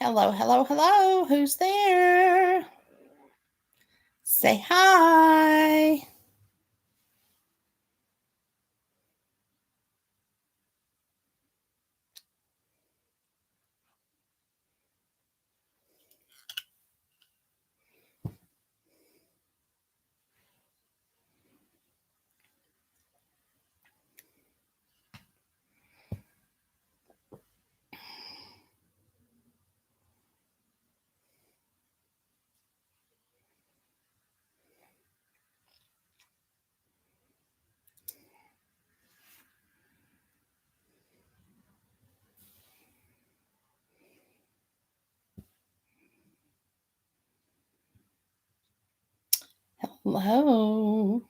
Hello, hello, hello. Who's there? Say hi. Hello.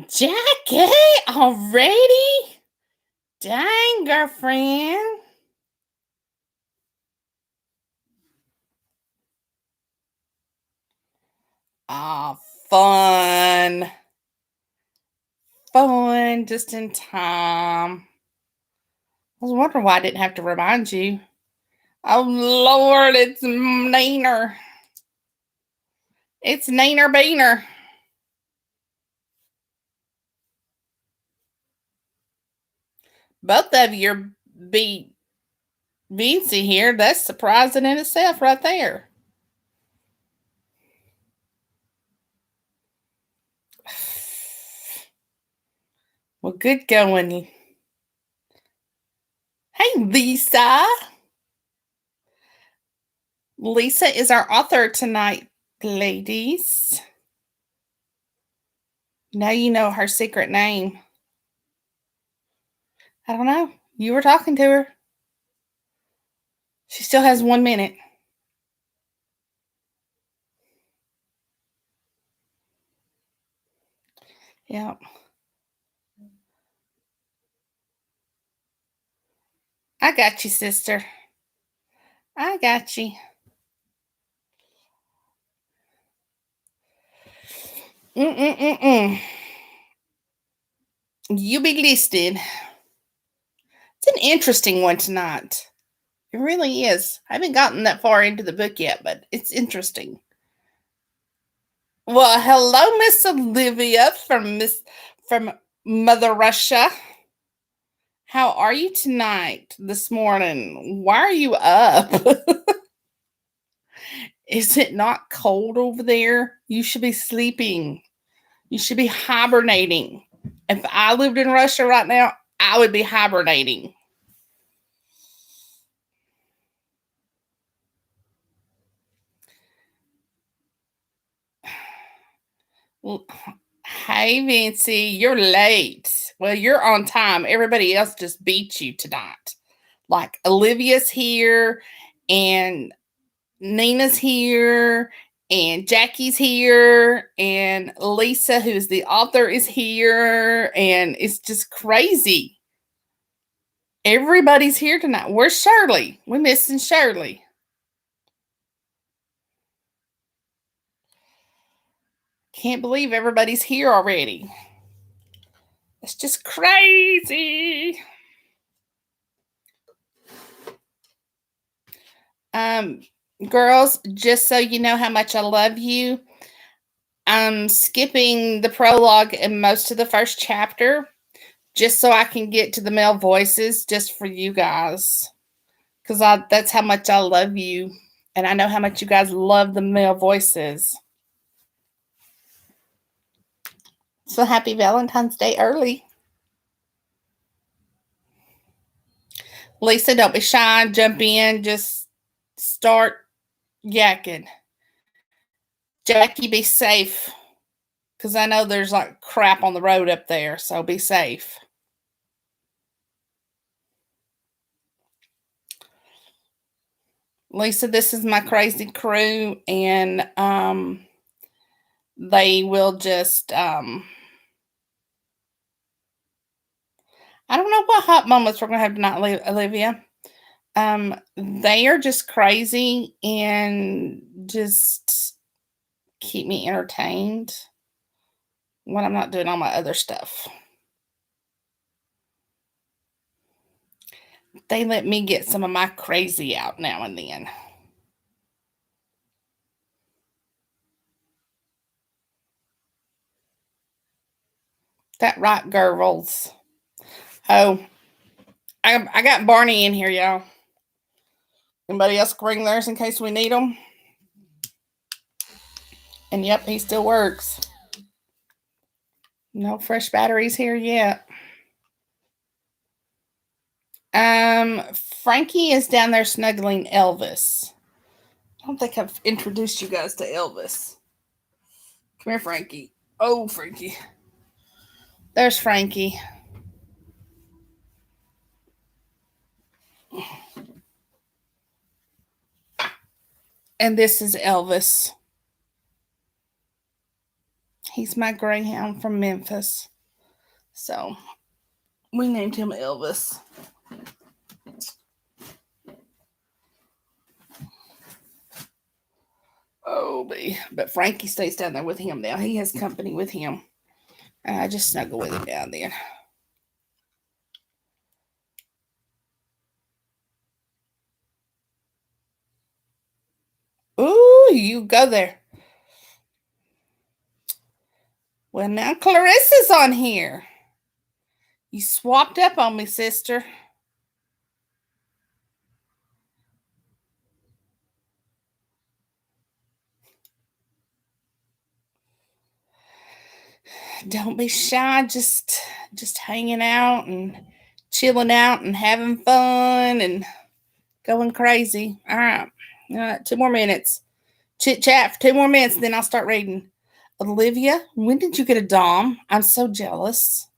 Jackie, already? Dang, girlfriend. Oh, fun. Fun, just in time. I was wondering why I didn't have to remind you. Oh, Lord, it's Neener. It's Neener Beaner. Both of you are be Vincy here. That's surprising in itself right there. Well, good going. Hey, Lisa. Lisa is our author tonight, ladies. Now you know her secret name. I don't know. You were talking to her. She still has 1 minute. Yep. I got you, sister. I got you. Mm-mm-mm-mm. You be listed. It's an interesting one tonight. It really is. I haven't gotten that far into the book yet, but it's interesting. Well, hello, Miss Olivia from Mother Russia. How are you tonight, this morning? Why are you up? Is it not cold over there? You should be sleeping. You should be hibernating. If I lived in Russia right now, I would be hibernating. Well, hey, Vincy, you're late. Well, you're on time. Everybody else just beat you tonight. Like Olivia's here and Nina's here and Jackie's here and Lisa, who's the author, is here. And it's just crazy. Everybody's here tonight. Where's Shirley? We're missing Shirley. Can't believe everybody's here already. It's just crazy. Girls, just so you know how much I love you, I'm skipping the prologue and most of the first chapter just so I can get to the male voices just for you guys. Because that's how much I love you. And I know how much you guys love the male voices. So happy Valentine's Day early. Lisa, don't be shy. Jump in. Just start yakking. Jackie, be safe. because I know there's like crap on the road up there, so be safe. Lisa, this is my crazy crew, and they will just I don't know what hot moments we're gonna have tonight, Olivia. They are just crazy and just keep me entertained when I'm not doing all my other stuff. They let me get some of my crazy out now and then. That right, girls. Oh, I got Barney in here, y'all. Anybody else bring theirs in case we need them? And yep, he still works. No fresh batteries here yet. Frankie is down there snuggling Elvis. I don't think I've introduced you guys to Elvis. Come here, Frankie. Oh, Frankie. There's Frankie. And this is Elvis. He's my greyhound from Memphis. So we named him Elvis. Oh, but Frankie stays down there with him now. He has company with him. And I just snuggle with him down there. Ooh, you go there. Well, now Clarissa's on here. You swapped up on me, sister. Don't be shy. Just hanging out and chilling out and having fun and going crazy. All right. 2 more minutes. Chit chat for 2 more minutes, then I'll start reading. Olivia, when did you get a Dom? I'm so jealous.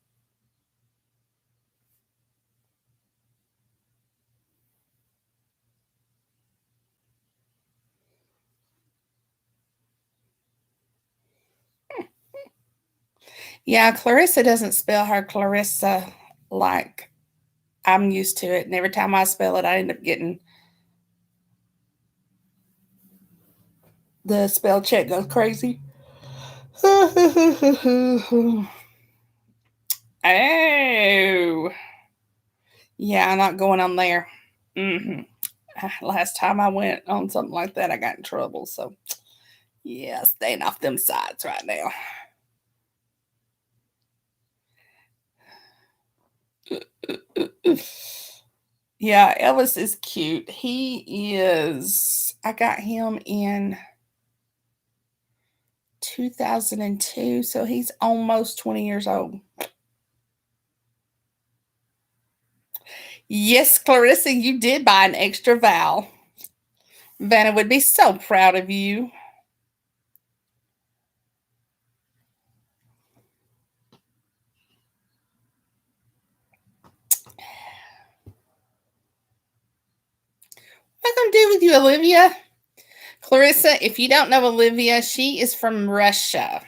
Yeah, Clairissa doesn't spell her Clairissa like I'm used to it. And every time I spell it, I end up getting the spell check goes crazy. Oh. Yeah, I'm not going on there. Last time I went on something like that, I got in trouble. So, yeah, staying off them sides right now. Yeah, Elvis is cute. He is. I got him in 2002, so he's almost 20 years old. Yes, Clairissa, you did buy an extra vowel. Vanna would be so proud of you. What am I going to do with you, Olivia? Clairissa, if you don't know Olivia, she is from Russia.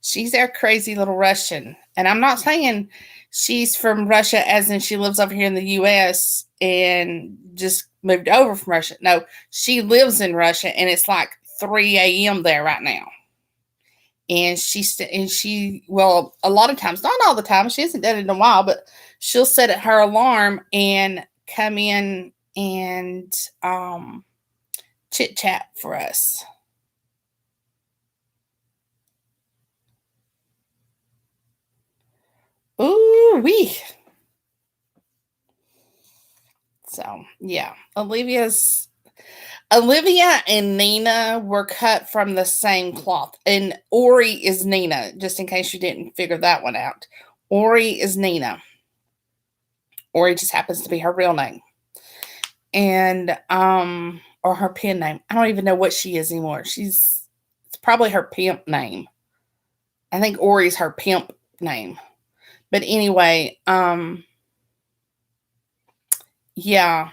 She's our crazy little Russian. And I'm not saying she's from Russia as in she lives over here in the US and just moved over from Russia. No, she lives in Russia and it's like 3 a.m. there right now. And well, a lot of times, not all the time, she hasn't done it in a while, but she'll set her alarm and come in and chit chat for us. Ooh wee. So yeah, Olivia and Nina were cut from the same cloth, and Ori is Nina. Just in case you didn't figure that one out, Ori is Nina. Ori just happens to be her real name, and or her pen name. I don't even know what she is anymore. It's probably her pimp name. I think Ori's her pimp name. But anyway, yeah.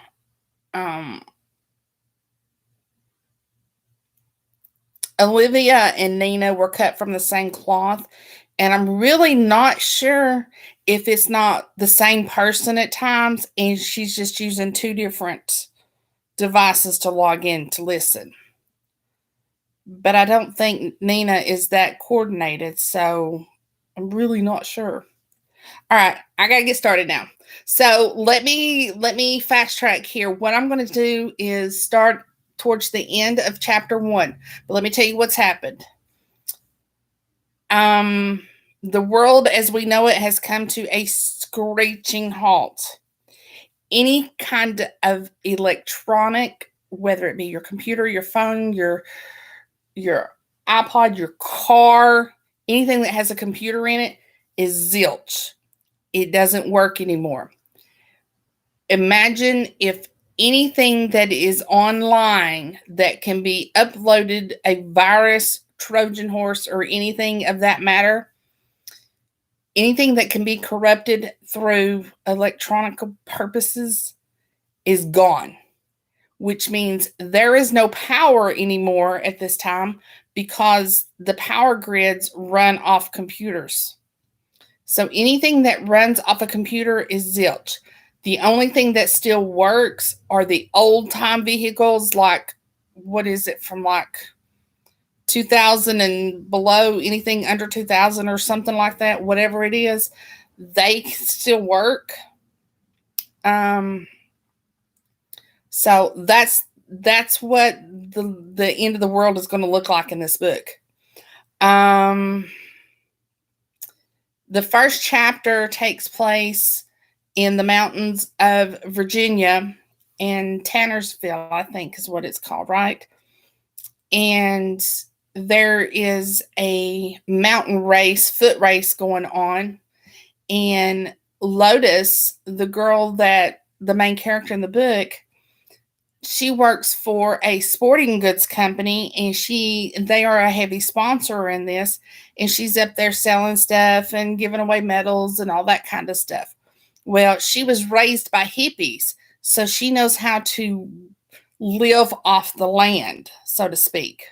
Olivia and Nina were cut from the same cloth, and I'm really not sure if it's not the same person at times and she's just using two different devices to log in to listen. But I don't think Nina is that coordinated, so I'm really not sure. All right, I got to get started now. So let me fast track here. What I'm going to do is start towards the end of chapter 1. But let me tell you what's happened. The world as we know it has come to a screeching halt. Any kind of electronic, whether it be your computer, your phone, your iPod, your car, anything that has a computer in it is zilch. It doesn't work anymore. Imagine if anything that is online that can be uploaded, a virus, Trojan horse, or anything of that matter, anything that can be corrupted through electronic purposes is gone, which means there is no power anymore at this time because the power grids run off computers. So anything that runs off a computer is zilch. The only thing that still works are the old time vehicles, like, what is it, from like 2000 and below, anything under 2000 or something like that, whatever it is, they still work. So that's what the end of the world is going to look like in this book. The first chapter takes place in the mountains of Virginia, and Tannersville, I think is what it's called, right? And there is a mountain race, foot race going on. And Lotus, the girl that the main character in the book, she works for a sporting goods company, and they are a heavy sponsor in this. And she's up there selling stuff and giving away medals and all that kind of stuff. Well, she was raised by hippies, so she knows how to live off the land, so to speak.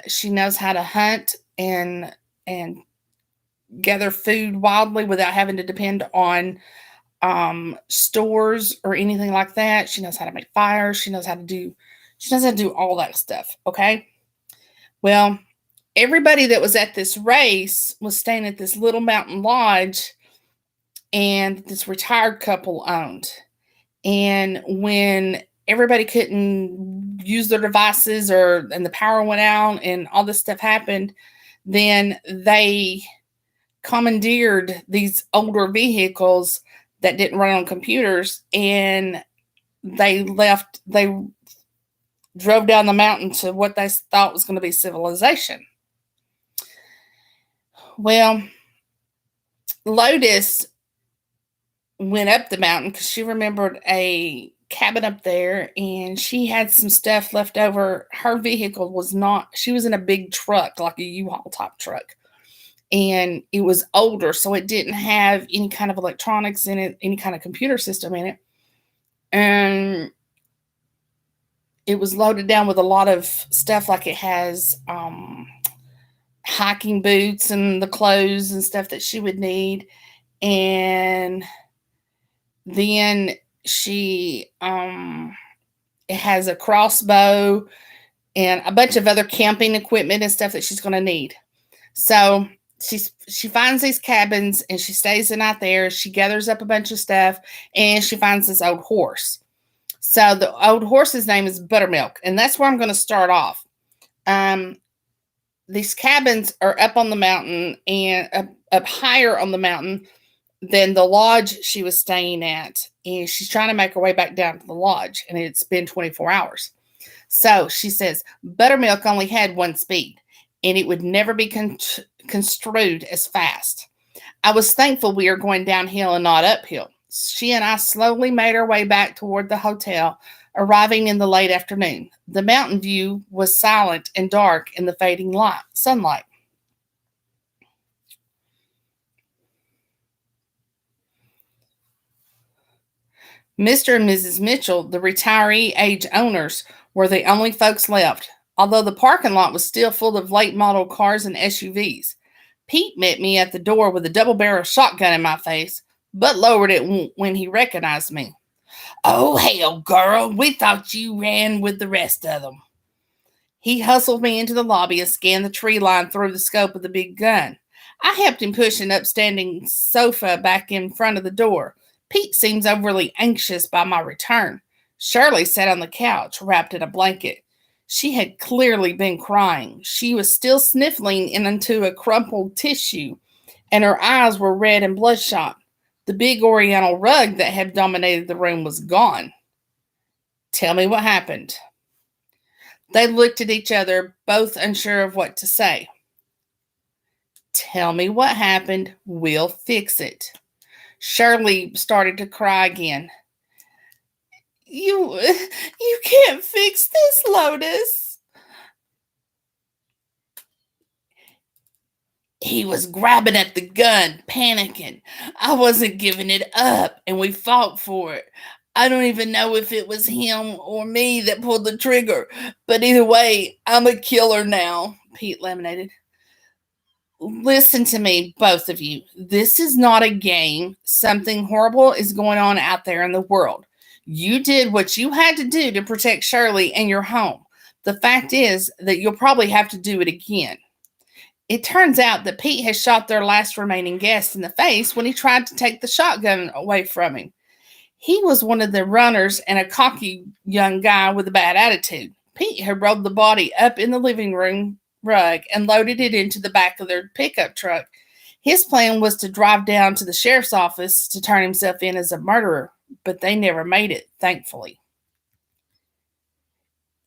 She knows how to hunt and gather food wildly without having to depend on stores or anything like that. She knows how to make fires. She knows how to do all that stuff. Okay. Well, everybody that was at this race was staying at this little mountain lodge, and this retired couple owned. And when everybody couldn't use their devices and the power went out and all this stuff happened, then they commandeered these older vehicles that didn't run on computers, and they drove down the mountain to what they thought was going to be civilization. Well, Lotus went up the mountain because she remembered a cabin up there, and she had some stuff left over. Her vehicle she was in a big truck, like a U-Haul type truck, and it was older, so it didn't have any kind of electronics in it, any kind of computer system in it, and it was loaded down with a lot of stuff, like it has hiking boots and the clothes and stuff that she would need. And then it has a crossbow and a bunch of other camping equipment and stuff that she's going to need. So she finds these cabins and she stays the night there. She gathers up a bunch of stuff and she finds this old horse. So the old horse's name is Buttermilk, and that's where I'm going to start off. These cabins are up on the mountain and up higher on the mountain than the lodge she was staying at. And she's trying to make her way back down to the lodge, and it's been 24 hours. So she says, Buttermilk only had one speed, and it would never be construed as fast. I was thankful we were going downhill and not uphill. She and I slowly made our way back toward the hotel, arriving in the late afternoon. The mountain view was silent and dark in the fading sunlight. Mr. and Mrs. Mitchell, the retiree age owners, were the only folks left, although the parking lot was still full of late model cars and SUVs. Pete met me at the door with a double barrel shotgun in my face, but lowered it when he recognized me. "Oh, hell, girl, we thought you ran with the rest of them." He hustled me into the lobby and scanned the tree line through the scope of the big gun. I helped him push an upstanding sofa back in front of the door. Pete seems overly anxious by my return. Shirley sat on the couch, wrapped in a blanket. She had clearly been crying. She was still sniffling into a crumpled tissue, and her eyes were red and bloodshot. The big oriental rug that had dominated the room was gone. "Tell me what happened." They looked at each other, both unsure of what to say. "Tell me what happened. We'll fix it." Shirley started to cry again. You can't fix this, Lotus." "He was grabbing at the gun, panicking. I wasn't giving it up, and we fought for it. I don't even know if it was him or me that pulled the trigger, but either way, I'm a killer now," Pete laminated. "Listen to me, both of you. This is not a game. Something horrible is going on out there in the world. You did what you had to do to protect Shirley and your home. The fact is that you'll probably have to do it again." It turns out that Pete had shot their last remaining guest in the face when he tried to take the shotgun away from him. He was one of the runners and a cocky young guy with a bad attitude. Pete had rolled the body up in the living room rug and loaded it into the back of their pickup truck. His plan was to drive down to the sheriff's office to turn himself in as a murderer, but they never made it, thankfully.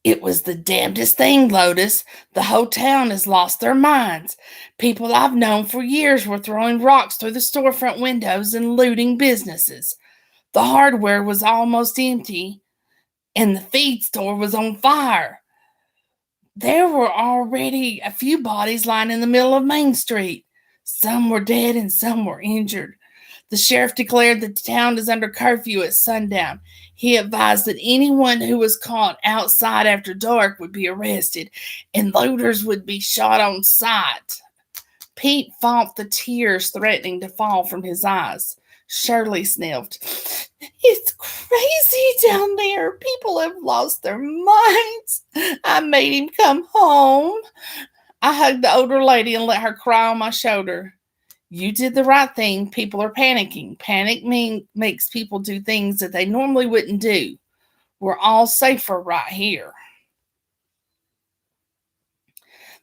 "It was the damnedest thing, Lotus. The whole town has lost their minds. People I've known for years were throwing rocks through the storefront windows and looting businesses. The hardware was almost empty, and the feed store was on fire. There were already a few bodies lying in the middle of Main Street. Some were dead and some were injured. The sheriff declared that the town is under curfew at sundown. He advised that anyone who was caught outside after dark would be arrested, and looters would be shot on sight." Pete fought the tears threatening to fall from his eyes. Shirley sniffed. "It's crazy down there. People have lost their minds. I made him come home." I hugged the older lady and let her cry on my shoulder. "You did the right thing. People are panicking. Panic makes people do things that they normally wouldn't do. We're all safer right here."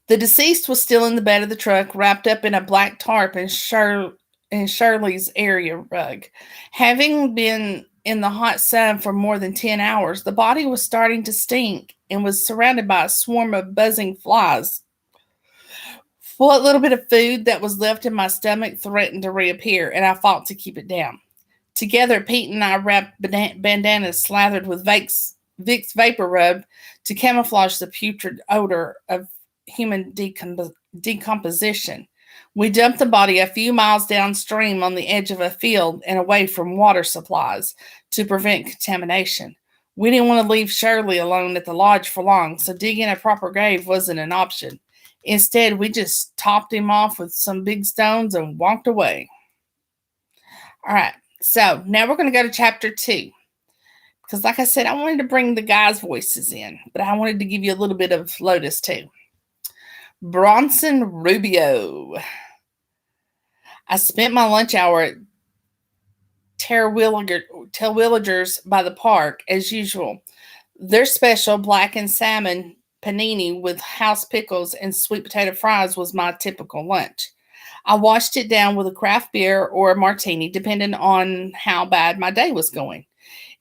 The deceased was still in the bed of the truck, wrapped up in a black tarp and Shirley's area rug. Having been in the hot sun for more than 10 hours, the body was starting to stink and was surrounded by a swarm of buzzing flies. What little bit of food that was left in my stomach threatened to reappear, and I fought to keep it down. Together, Pete and I wrapped bandanas slathered with Vicks Vapor Rub to camouflage the putrid odor of human decomposition. We dumped the body a few miles downstream on the edge of a field and away from water supplies to prevent contamination. We didn't want to leave Shirley alone at the lodge for long, so digging a proper grave wasn't an option. Instead, we just topped him off with some big stones and walked away. All right, so now we're going to go to chapter 2. Because like I said, I wanted to bring the guys' voices in, but I wanted to give you a little bit of Lotus too. Bronson Rubio. I spent my lunch hour at Terwilliger's by the park, as usual. Their special black and salmon panini with house pickles and sweet potato fries was my typical lunch. I washed it down with a craft beer or a martini, depending on how bad my day was going.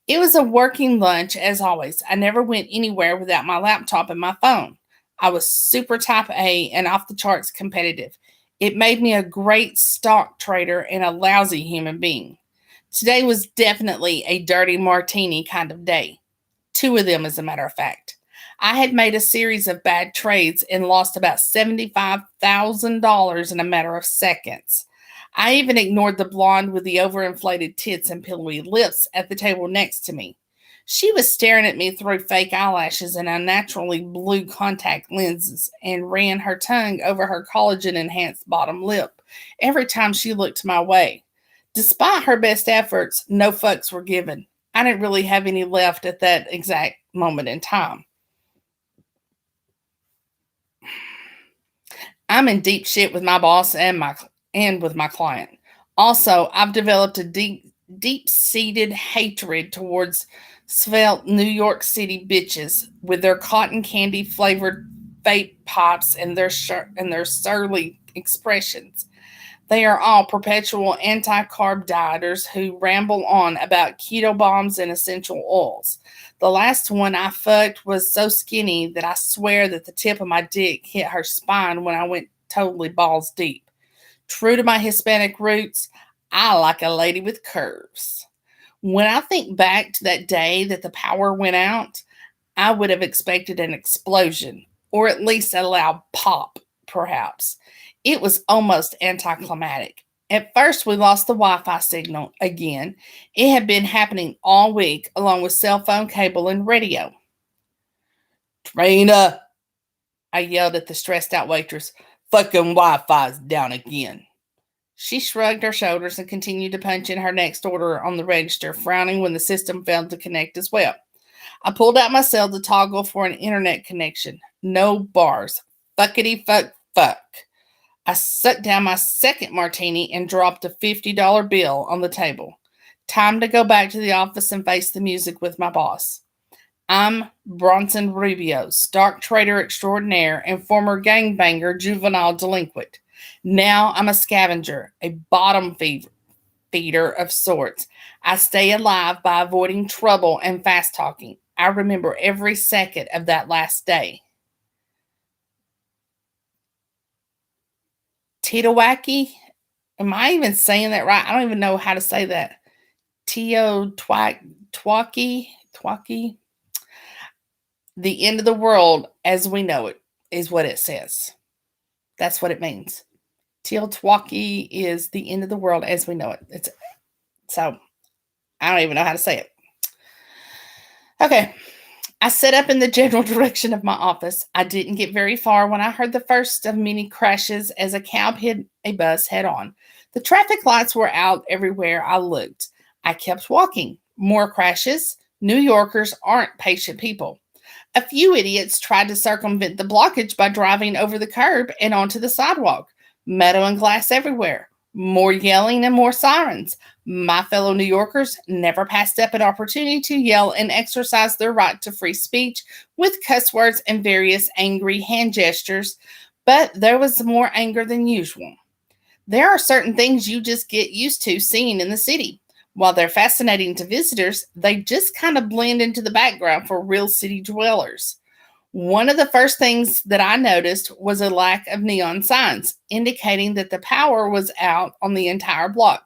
It was a working lunch, as always. I never went anywhere without my laptop and my phone. I was super type A and off the charts competitive. It made me a great stock trader and a lousy human being. Today was definitely a dirty martini kind of day. 2 of them, as a matter of fact. I had made a series of bad trades and lost about $75,000 in a matter of seconds. I even ignored the blonde with the overinflated tits and pillowy lips at the table next to me. She was staring at me through fake eyelashes and unnaturally blue contact lenses and ran her tongue over her collagen enhanced bottom lip every time she looked my way. Despite her best efforts, no fucks were given. I didn't really have any left at that exact moment in time. I'm in deep shit with my boss and with my client. Also, I've developed a deep-seated hatred towards svelte New York City bitches with their cotton candy flavored vape pops and their surly expressions. They are all perpetual anti-carb dieters who ramble on about keto bombs and essential oils. The last one I fucked was so skinny that I swear that the tip of my dick hit her spine when I went totally balls deep. True to my Hispanic roots, I like a lady with curves. When I think back to that day that the power went out, I would have expected an explosion, or at least a loud pop, perhaps. It was almost anticlimactic. At first, we lost the Wi Fi signal again. It had been happening all week, along with cell phone cable and radio. Trina, I yelled at the stressed out waitress. Fucking Wi Fi's down again. She shrugged her shoulders and continued to punch in her next order on the register, frowning when the system failed to connect as well. I pulled out my cell to toggle for an internet connection. No bars. Fuckity fuck fuck. I sucked down my second martini and dropped a $50 bill on the table. Time to go back to the office and face the music with my boss. I'm Bronson Rubio, stock trader extraordinaire and former gangbanger juvenile delinquent. Now I'm a scavenger, a bottom feeder of sorts. I stay alive by avoiding trouble and fast talking. I remember every second of that last day. Titawaki? Am I even saying that right? I don't even know how to say that. Twaki? The end of the world as we know it is what it says. That's what it means. Teotwaki is the end of the world as we know it. So I don't even know how to say it. Okay. I set up in the general direction of my office. I didn't get very far when I heard the first of many crashes as a cab hit a bus head on. The traffic lights were out everywhere I looked. I kept walking. More crashes. New Yorkers aren't patient people. A few idiots tried to circumvent the blockage by driving over the curb and onto the sidewalk. Metal and glass everywhere. More yelling and more sirens. My fellow New Yorkers never passed up an opportunity to yell and exercise their right to free speech with cuss words and various angry hand gestures, but there was more anger than usual. There are certain things you just get used to seeing in the city. While they're fascinating to visitors, they just kind of blend into the background for real city dwellers. One of the first things that I noticed was a lack of neon signs, indicating that the power was out on the entire block.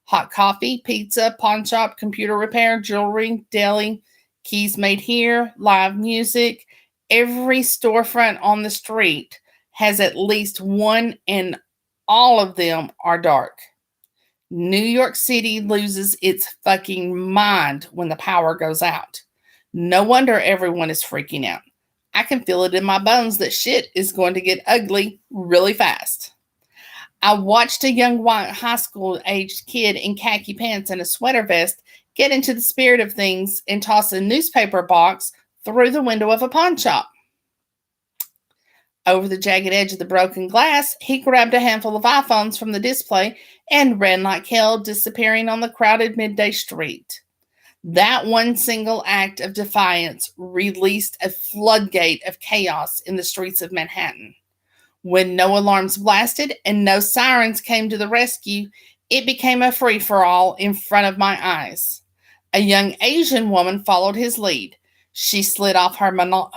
Hot coffee, pizza, pawn shop, computer repair, jewelry, deli, keys made here, live music. Every storefront on the street has at least one, and all of them are dark. New York City loses its fucking mind when the power goes out. No wonder everyone is freaking out. I can feel it in my bones that shit is going to get ugly really fast. I watched a young white high school aged kid in khaki pants and a sweater vest get into the spirit of things and toss a newspaper box through the window of a pawn shop. Over the jagged edge of the broken glass, he grabbed a handful of iPhones from the display and ran like hell, disappearing on the crowded midday street. That one single act of defiance released a floodgate of chaos in the streets of Manhattan. When no alarms blasted and no sirens came to the rescue, it became a free-for-all in front of my eyes. A young Asian woman followed his lead. She slid off her Manolo.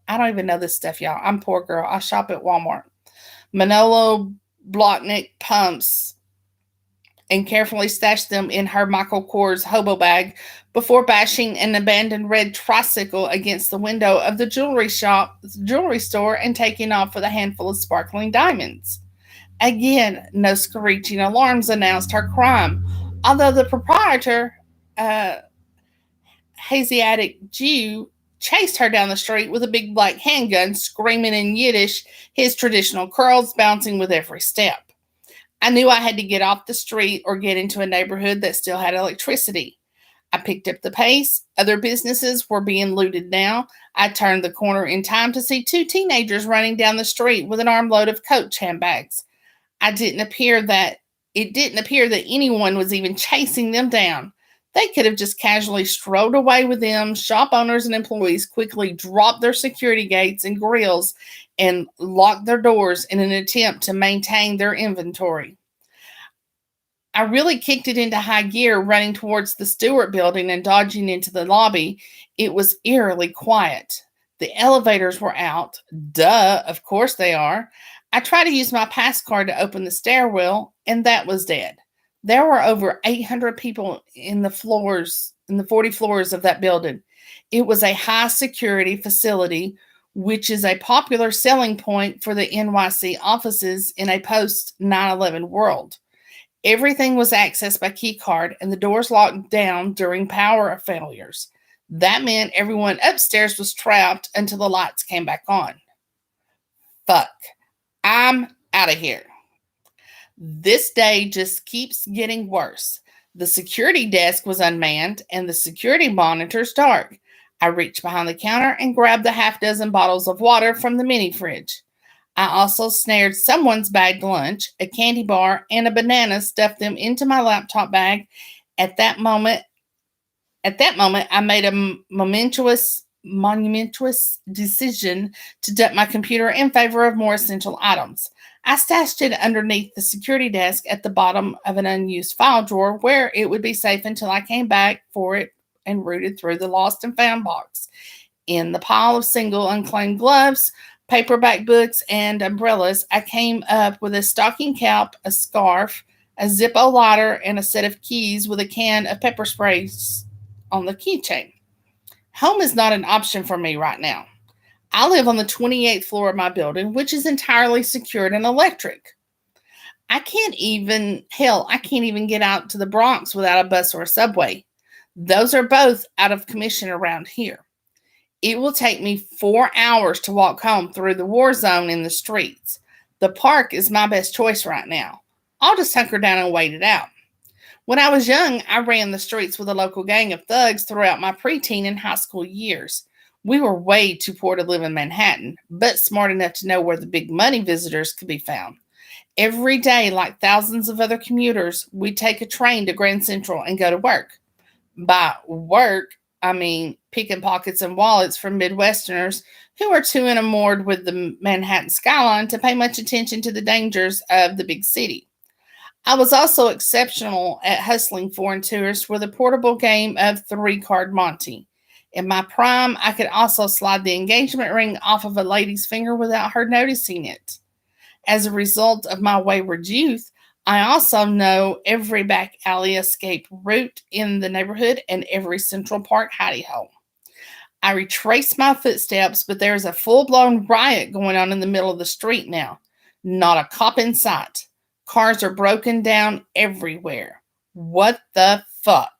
I don't even know this stuff, y'all. I'm a poor girl. I shop at Walmart. Manolo Blahnik pumps and carefully stashed them in her Michael Kors hobo bag before bashing an abandoned red tricycle against the window of the jewelry store and taking off with a handful of sparkling diamonds. Again, no screeching alarms announced her crime, although the proprietor, uh, Asiatic Jew, chased her down the street with a big black handgun, screaming in Yiddish, his traditional curls bouncing with every step. I knew I had to get off the street or get into a neighborhood that still had electricity. I picked up the pace. Other businesses were being looted now. I turned the corner in time to see two teenagers running down the street with an armload of Coach handbags. I didn't appear that It didn't appear that anyone was even chasing them down. They could have just casually strolled away with them. Shop owners and employees quickly dropped their security gates and grills and locked their doors in an attempt to maintain their inventory. I really kicked it into high gear running towards the Stewart building and dodging into the lobby. It was eerily quiet. The elevators were out. Duh, of course they are. I tried to use my pass card to open the stairwell, and that was dead. There were over 800 people in the 40 floors of that building. It was a high security facility, which is a popular selling point for the NYC offices in a post 9/11 world. Everything was accessed by key card and the doors locked down during power failures. That meant everyone upstairs was trapped until the lights came back on. Fuck. I'm out of here. This day just keeps getting worse. The security desk was unmanned and the security monitors dark. I reached behind the counter and grabbed the half dozen bottles of water from the mini fridge. I also snared someone's bagged lunch, a candy bar, and a banana, stuffed them into my laptop bag. At that moment, I made a momentous decision to dump my computer in favor of more essential items. I stashed it underneath the security desk at the bottom of an unused file drawer where it would be safe until I came back for it and rooted through the lost and found box. In the pile of single unclaimed gloves, paperback books, and umbrellas, I came up with a stocking cap, a scarf, a Zippo lighter, and a set of keys with a can of pepper spray on the keychain. Home is not an option for me right now. I live on the 28th floor of my building, which is entirely secured and electric. I can't even get out to the Bronx without a bus or a subway. Those are both out of commission around here. It will take me 4 hours to walk home through the war zone in the streets. The park is my best choice right now. I'll just hunker down and wait it out. When I was young, I ran the streets with a local gang of thugs throughout my preteen and high school years. We were way too poor to live in Manhattan, but smart enough to know where the big money visitors could be found. Every day, like thousands of other commuters, we take a train to Grand Central and go to work. By work, I mean picking pockets and wallets from Midwesterners who are too enamored with the Manhattan skyline to pay much attention to the dangers of the big city. I was also exceptional at hustling foreign tourists with a portable game of three-card Monte. In my prime, I could also slide the engagement ring off of a lady's finger without her noticing it. As a result of my wayward youth, I also know every back alley escape route in the neighborhood and every Central Park hidey hole. I retrace my footsteps, but there's a full-blown riot going on in the middle of the street now. Not a cop in sight. Cars are broken down everywhere. What the fuck?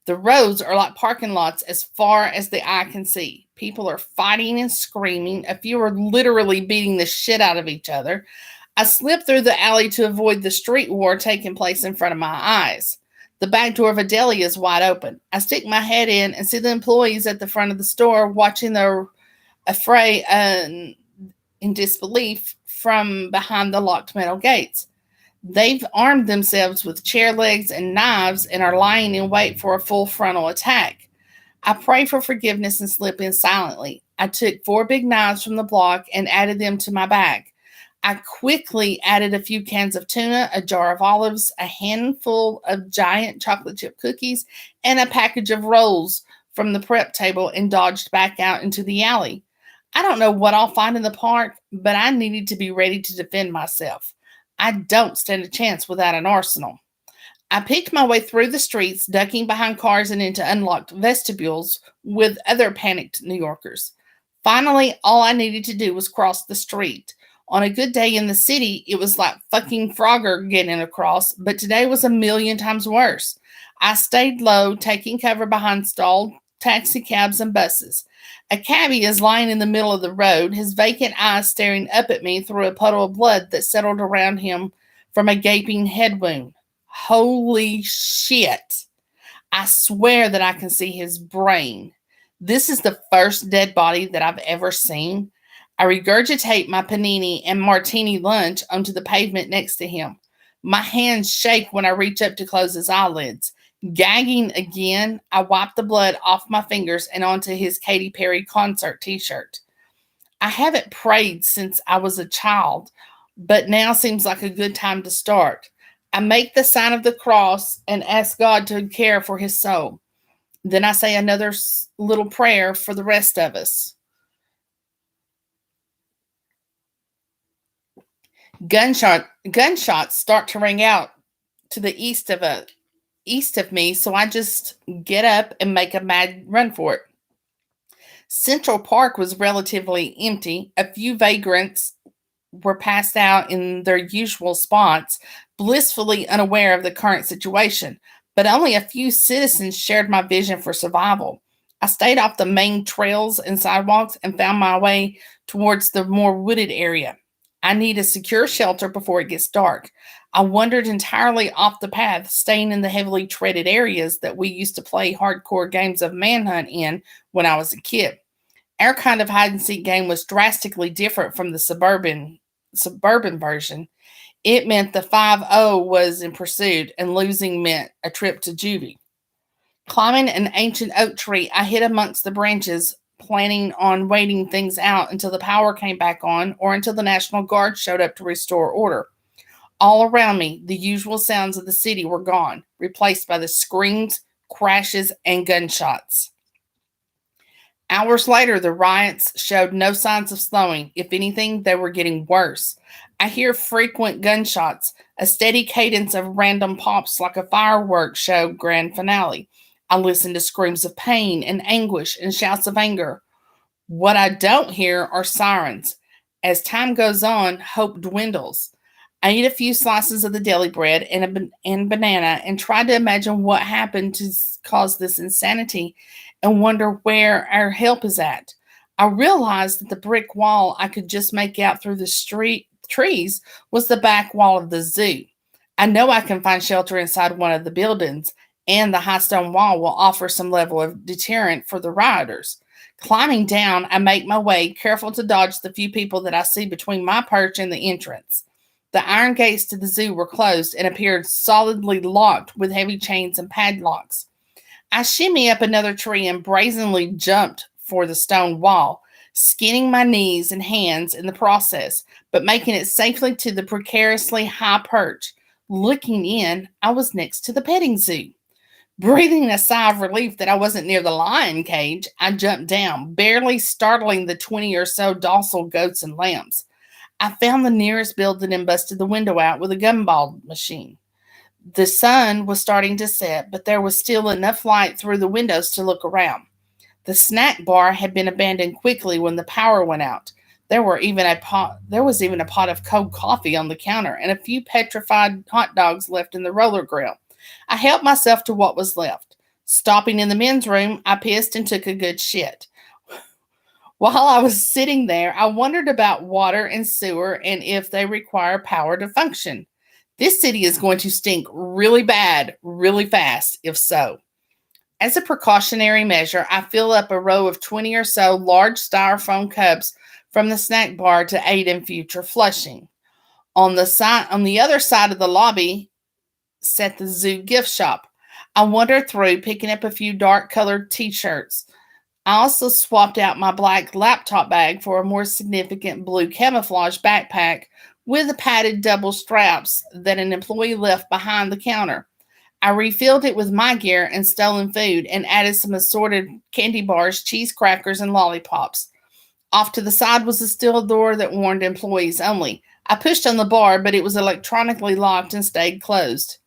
The roads are like parking lots as far as the eye can see. People are fighting and screaming. A few are literally beating the shit out of each other. I slip through the alley to avoid the street war taking place in front of my eyes. The back door of a deli is wide open. I stick my head in and see the employees at the front of the store watching the affray in disbelief from behind the locked metal gates. They've armed themselves with chair legs and knives and are lying in wait for a full frontal attack. I pray for forgiveness and slip in silently. I took 4 big knives from the block and added them to my bag. I quickly added a few cans of tuna, a jar of olives, a handful of giant chocolate chip cookies, and a package of rolls from the prep table and dodged back out into the alley. I don't know what I'll find in the park, but I needed to be ready to defend myself. I don't stand a chance without an arsenal. I picked my way through the streets, ducking behind cars and into unlocked vestibules with other panicked New Yorkers. Finally, all I needed to do was cross the street. On a good day in the city, it was like fucking Frogger getting across, but today was a million times worse. I stayed low, taking cover behind stalled taxi cabs and buses. A cabbie is lying in the middle of the road, his vacant eyes staring up at me through a puddle of blood that settled around him from a gaping head wound. Holy shit. I swear that I can see his brain. This is the first dead body that I've ever seen. I regurgitate my panini and martini lunch onto the pavement next to him. My hands shake when I reach up to close his eyelids. Gagging again, I wipe the blood off my fingers and onto his Katy Perry concert t-shirt. I haven't prayed since I was a child, but now seems like a good time to start. I make the sign of the cross and ask God to care for his soul. Then I say another little prayer for the rest of us. Gunshots start to ring out to the east of me, so I just get up and make a mad run for it. Central Park was relatively empty. A few vagrants were passed out in their usual spots, blissfully unaware of the current situation, but only a few citizens shared my vision for survival. I stayed off the main trails and sidewalks and found my way towards the more wooded area. I need a secure shelter before it gets dark. I wandered entirely off the path, staying in the heavily treaded areas that we used to play hardcore games of manhunt in when I was a kid. Our kind of hide and seek game was drastically different from the suburban version. It meant the 5-0 was in pursuit, and losing meant a trip to juvie. Climbing an ancient oak tree, I hid amongst the branches, planning on waiting things out until the power came back on or until the National Guard showed up to restore order. All around me, the usual sounds of the city were gone, replaced by the screams, crashes, and gunshots. Hours later, the riots showed no signs of slowing. If anything, they were getting worse. I hear frequent gunshots, a steady cadence of random pops like a fireworks show grand finale. I listen to screams of pain and anguish and shouts of anger. What I don't hear are sirens. As time goes on, hope dwindles. I eat a few slices of the deli bread and banana and try to imagine what happened to cause this insanity and wonder where our help is at. I realized that the brick wall I could just make out through the trees was the back wall of the zoo. I know I can find shelter inside one of the buildings, and the high stone wall will offer some level of deterrent for the rioters. Climbing down, I make my way, careful to dodge the few people that I see between my perch and the entrance. The iron gates to the zoo were closed and appeared solidly locked with heavy chains and padlocks. I shimmy up another tree and brazenly jumped for the stone wall, skinning my knees and hands in the process, but making it safely to the precariously high perch. Looking in, I was next to the petting zoo. Breathing a sigh of relief that I wasn't near the lion cage, I jumped down, barely startling the 20 or so docile goats and lambs. I found the nearest building and busted the window out with a gumball machine. The sun was starting to set, but there was still enough light through the windows to look around. The snack bar had been abandoned quickly when the power went out. There was even a pot of cold coffee on the counter and a few petrified hot dogs left in the roller grill. I helped myself to what was left. Stopping in the men's room, I pissed and took a good shit. While I was sitting there, I wondered about water and sewer and if they require power to function. This city is going to stink really bad, really fast, if so. As a precautionary measure, I fill up a row of 20 or so large styrofoam cups from the snack bar to aid in future flushing. On the other side of the lobby, sat the zoo gift shop. I wandered through, picking up a few dark-colored t-shirts. I also swapped out my black laptop bag for a more significant blue camouflage backpack with the padded double straps that an employee left behind the counter. I refilled it with my gear and stolen food and added some assorted candy bars, cheese crackers, and lollipops. Off to the side was a steel door that warned employees only. I pushed on the bar, but it was electronically locked and stayed closed.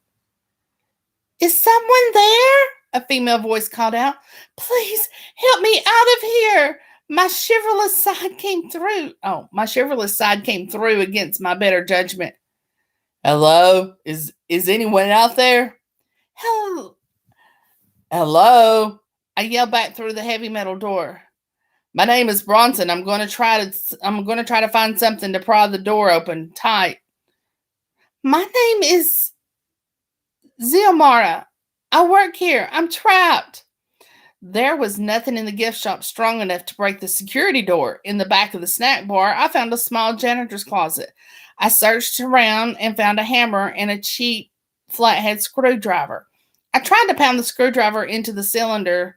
Is someone there? A female voice called out. Please help me out of here. My chivalrous side came through. Oh, my chivalrous side came through against my better judgment. Hello? Is anyone out there? Hello? Hello? I yelled back through the heavy metal door. My name is Bronson. I'm going to try to find something to pry the door open tight. My name is Ziomara. I work here. I'm trapped. There was nothing in the gift shop strong enough to break the security door. In the back of the snack bar, I found a small janitor's closet. I searched around and found a hammer and a cheap flathead screwdriver. I tried to pound the screwdriver into the cylinder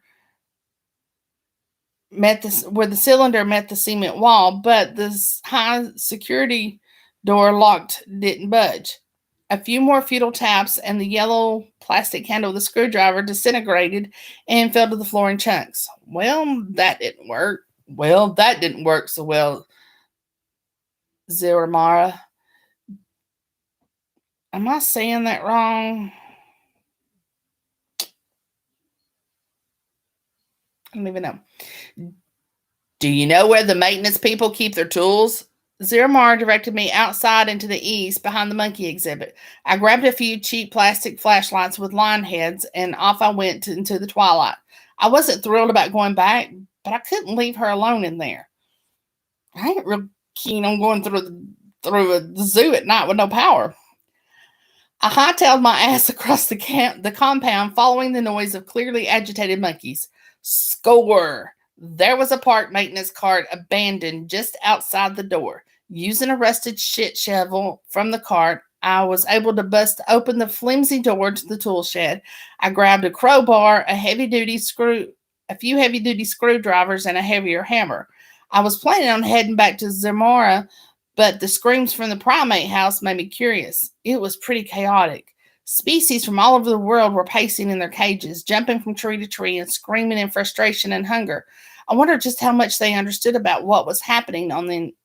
where the cylinder met the cement wall, but the high security door locked didn't budge. A few more futile taps, and the yellow plastic handle of the screwdriver disintegrated and fell to the floor in chunks. Well, that didn't work. So well, Ziramara. Am I saying that wrong? I don't even know. Do you know where the maintenance people keep their tools? Ziramar directed me outside into the east behind the monkey exhibit. I grabbed a few cheap plastic flashlights with line heads, and off I went into the twilight. I wasn't thrilled about going back, but I couldn't leave her alone in there. I ain't real keen on going through a zoo at night with no power. I hightailed my ass across the compound, following the noise of clearly agitated monkeys. Score! There was a park maintenance cart abandoned just outside the door. Using a rusted shit shovel from the cart, I was able to bust open the flimsy door to the tool shed. I grabbed a crowbar, a few heavy-duty screwdrivers, and a heavier hammer. I was planning on heading back to Zamora, but the screams from the primate house made me curious. It was pretty chaotic. Species from all over the world were pacing in their cages, jumping from tree to tree and screaming in frustration and hunger. I wondered just how much they understood about what was happening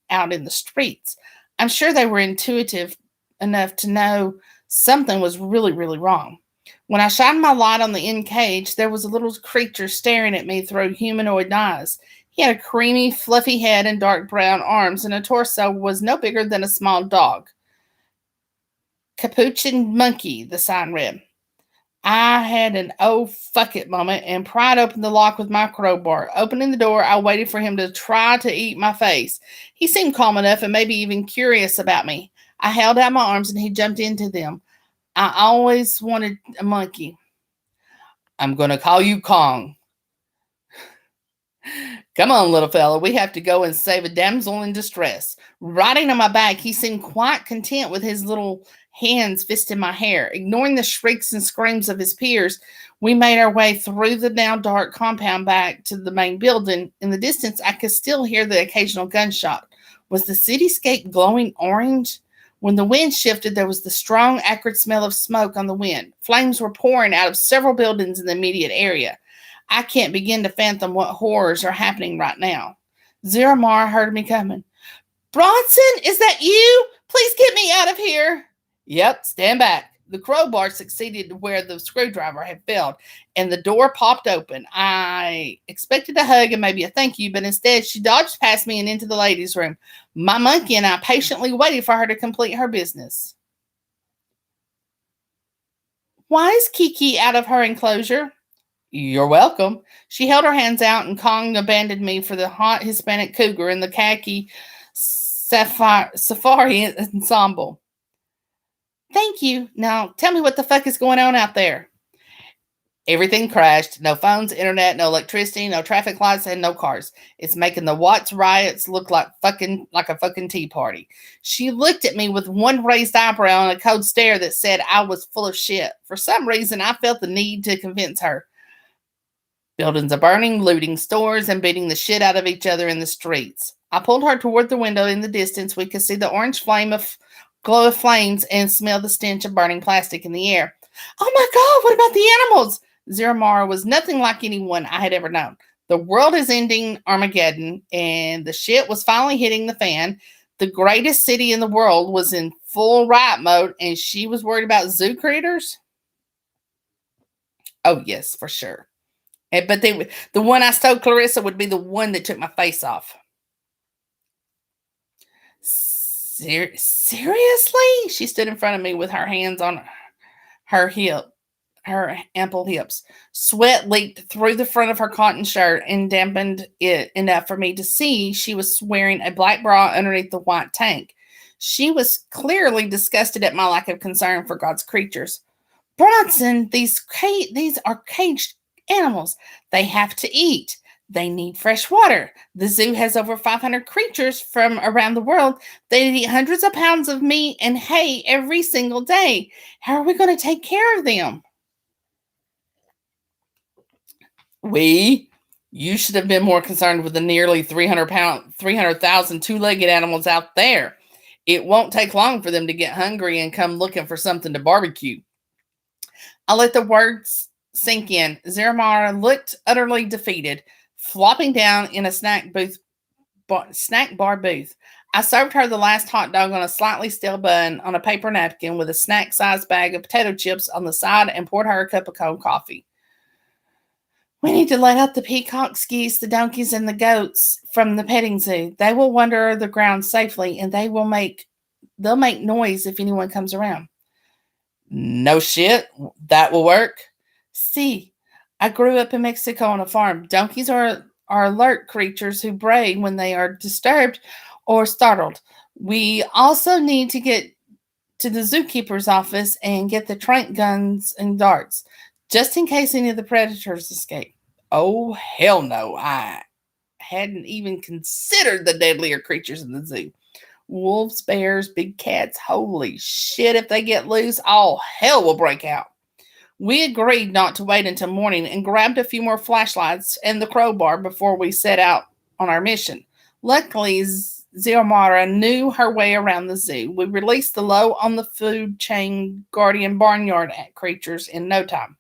out in the streets. I'm sure they were intuitive enough to know something was really, really wrong. When I shined my light on the end cage, there was a little creature staring at me through humanoid eyes. He had a creamy, fluffy head and dark brown arms, and a torso was no bigger than a small dog. Capuchin monkey, the sign read. I had an oh fuck it moment and pried open the lock with my crowbar. Opening the door, I waited for him to try to eat my face. He seemed calm enough and maybe even curious about me. I held out my arms and he jumped into them. I always wanted a monkey. I'm going to call you Kong. Come on, little fella. We have to go and save a damsel in distress. Riding on my back, he seemed quite content with his little hands fisting my hair. Ignoring the shrieks and screams of his peers, we made our way through the now dark compound back to the main building. In the distance, I could still hear the occasional gunshot. Was the cityscape glowing orange? When the wind shifted, there was the strong, acrid smell of smoke on the wind. Flames were pouring out of several buildings in the immediate area. I can't begin to fathom what horrors are happening right now. Ziramar heard me coming. Bronson, is that you? Please get me out of here. Yep, stand back. The crowbar succeeded where the screwdriver had failed, and the door popped open. I expected a hug and maybe a thank you, but instead she dodged past me and into the ladies' room. My monkey and I patiently waited for her to complete her business. Why is Kiki out of her enclosure? You're welcome. She held her hands out, and Kong abandoned me for the hot Hispanic cougar in the khaki safari ensemble. Thank you. Now, tell me what the fuck is going on out there. Everything crashed. No phones, internet, no electricity, no traffic lights, and no cars. It's making the Watts riots look like a fucking tea party. She looked at me with one raised eyebrow and a cold stare that said I was full of shit. For some reason, I felt the need to convince her. Buildings are burning, looting stores, and beating the shit out of each other in the streets. I pulled her toward the window. In the distance, we could see the orange glow of flames and smell the stench of burning plastic in the air. Oh my God, what about the animals? Ziramara was nothing like anyone I had ever known. The world is ending Armageddon, and the shit was finally hitting the fan. The greatest city in the world was in full riot mode, and she was worried about zoo critters? Oh, yes, for sure. But the one I stole, Clairissa, would be the one that took my face off. Seriously? She stood in front of me with her hands on her hip, her ample hips. Sweat leaked through the front of her cotton shirt and dampened it enough for me to see she was wearing a black bra underneath the white tank. She was clearly disgusted at my lack of concern for God's creatures. Bronson, these are caged animals. They have to eat. They need fresh water. The zoo has over 500 creatures from around the world. They eat hundreds of pounds of meat and hay every single day. How are we going to take care of them? You should have been more concerned with the nearly 300,000 two-legged animals out there. It won't take long for them to get hungry and come looking for something to barbecue. I let the words sink in. Zeramara looked utterly defeated, flopping down in a snack bar booth. I served her the last hot dog on a slightly stale bun on a paper napkin with a snack-sized bag of potato chips on the side and poured her a cup of cold coffee. We need to let out the peacocks, geese, the donkeys, and the goats from the petting zoo. They will wander the ground safely, and they'll make noise if anyone comes around. No shit, that will work. See, I grew up in Mexico on a farm. Donkeys are alert creatures who bray when they are disturbed or startled. We also need to get to the zookeeper's office and get the trank guns and darts, just in case any of the predators escape. Oh, hell no. I hadn't even considered the deadlier creatures in the zoo. Wolves, bears, big cats. Holy shit, if they get loose, all hell will break out. We agreed not to wait until morning and grabbed a few more flashlights and the crowbar before we set out on our mission. Luckily, Xiomara knew her way around the zoo. We released the low on the food chain guardian barnyard creatures in no time.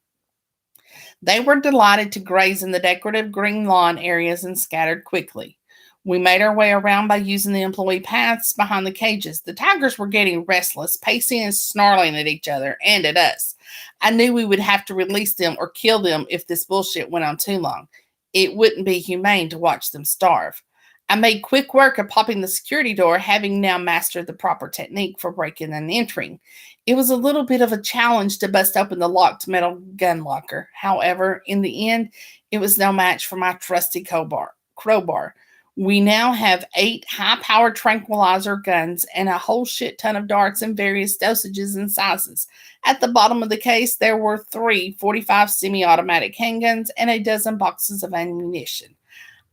They were delighted to graze in the decorative green lawn areas and scattered quickly. We made our way around by using the employee paths behind the cages. The tigers were getting restless, pacing and snarling at each other and at us. I knew we would have to release them or kill them if this bullshit went on too long. It wouldn't be humane to watch them starve. I made quick work of popping the security door, having now mastered the proper technique for breaking and entering. It was a little bit of a challenge to bust open the locked metal gun locker. However, in the end, it was no match for my trusty crowbar. We now have 8 high-powered tranquilizer guns and a whole shit ton of darts in various dosages and sizes. At the bottom of the case, there were 3 45 semi-automatic handguns and a dozen boxes of ammunition.